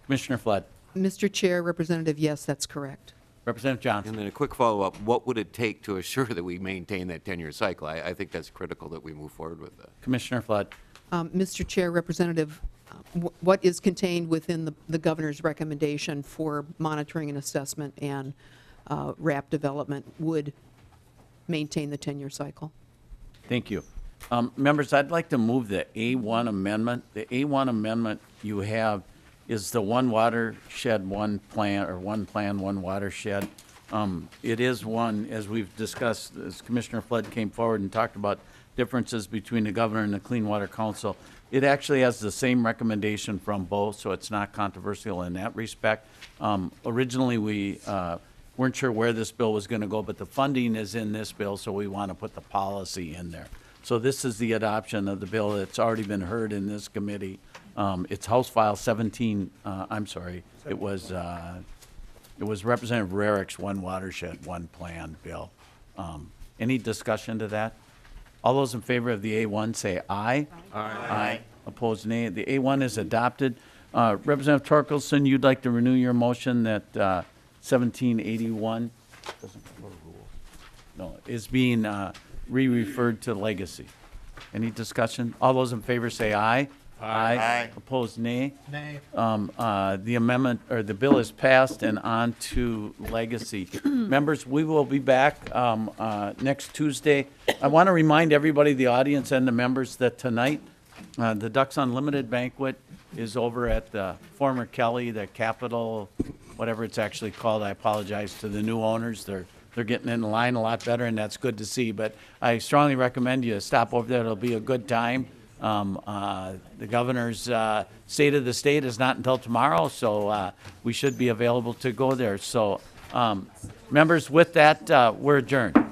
Commissioner Flood. Mr. Chair, Representative, yes, that's correct. Representative Johnson. And then a quick follow-up. What would it take to assure that we maintain that 10-year cycle? I think that's critical that we move forward with that. Commissioner Flood. Mr. Chair, Representative, what is contained within the governor's recommendation for monitoring and assessment and RAP development would maintain the 10-year cycle. Thank you. Members, I'd like to move the A1 amendment. The A1 amendment you have is the one watershed, one plan, or one plan, one watershed. It is one, as we've discussed, as Commissioner Flood came forward and talked about differences between the governor and the Clean Water Council. It actually has the same recommendation from both, so it's not controversial in that respect. Originally, we weren't sure where this bill was going to go, but the funding is in this bill, so we want to put the policy in there. So this is the adoption of the bill that's already been heard in this committee. It's House File 17, I'm sorry, it was Representative Rarick's one watershed, one plan bill. Any discussion to that? All those in favor of the A1 say aye. Aye. Aye. Opposed, nay. The A1 is adopted. Representative Torkelson, you'd like to renew your motion that 1781 is being re-referred to legacy. Any discussion? All those in favor say aye. Aye. Aye. Opposed, nay. Nay. The amendment, or the bill is passed and on to legacy. Members, we will be back next Tuesday. I want to remind everybody, the audience and the members, that tonight The Ducks Unlimited banquet is over at the former Kelly, the Capitol, whatever it's actually called. I apologize to the new owners. They're getting in line a lot better, and that's good to see. But I strongly recommend you stop over there. It'll be a good time. The governor's State of the State is not until tomorrow, so we should be available to go there. So, members, with that, we're adjourned.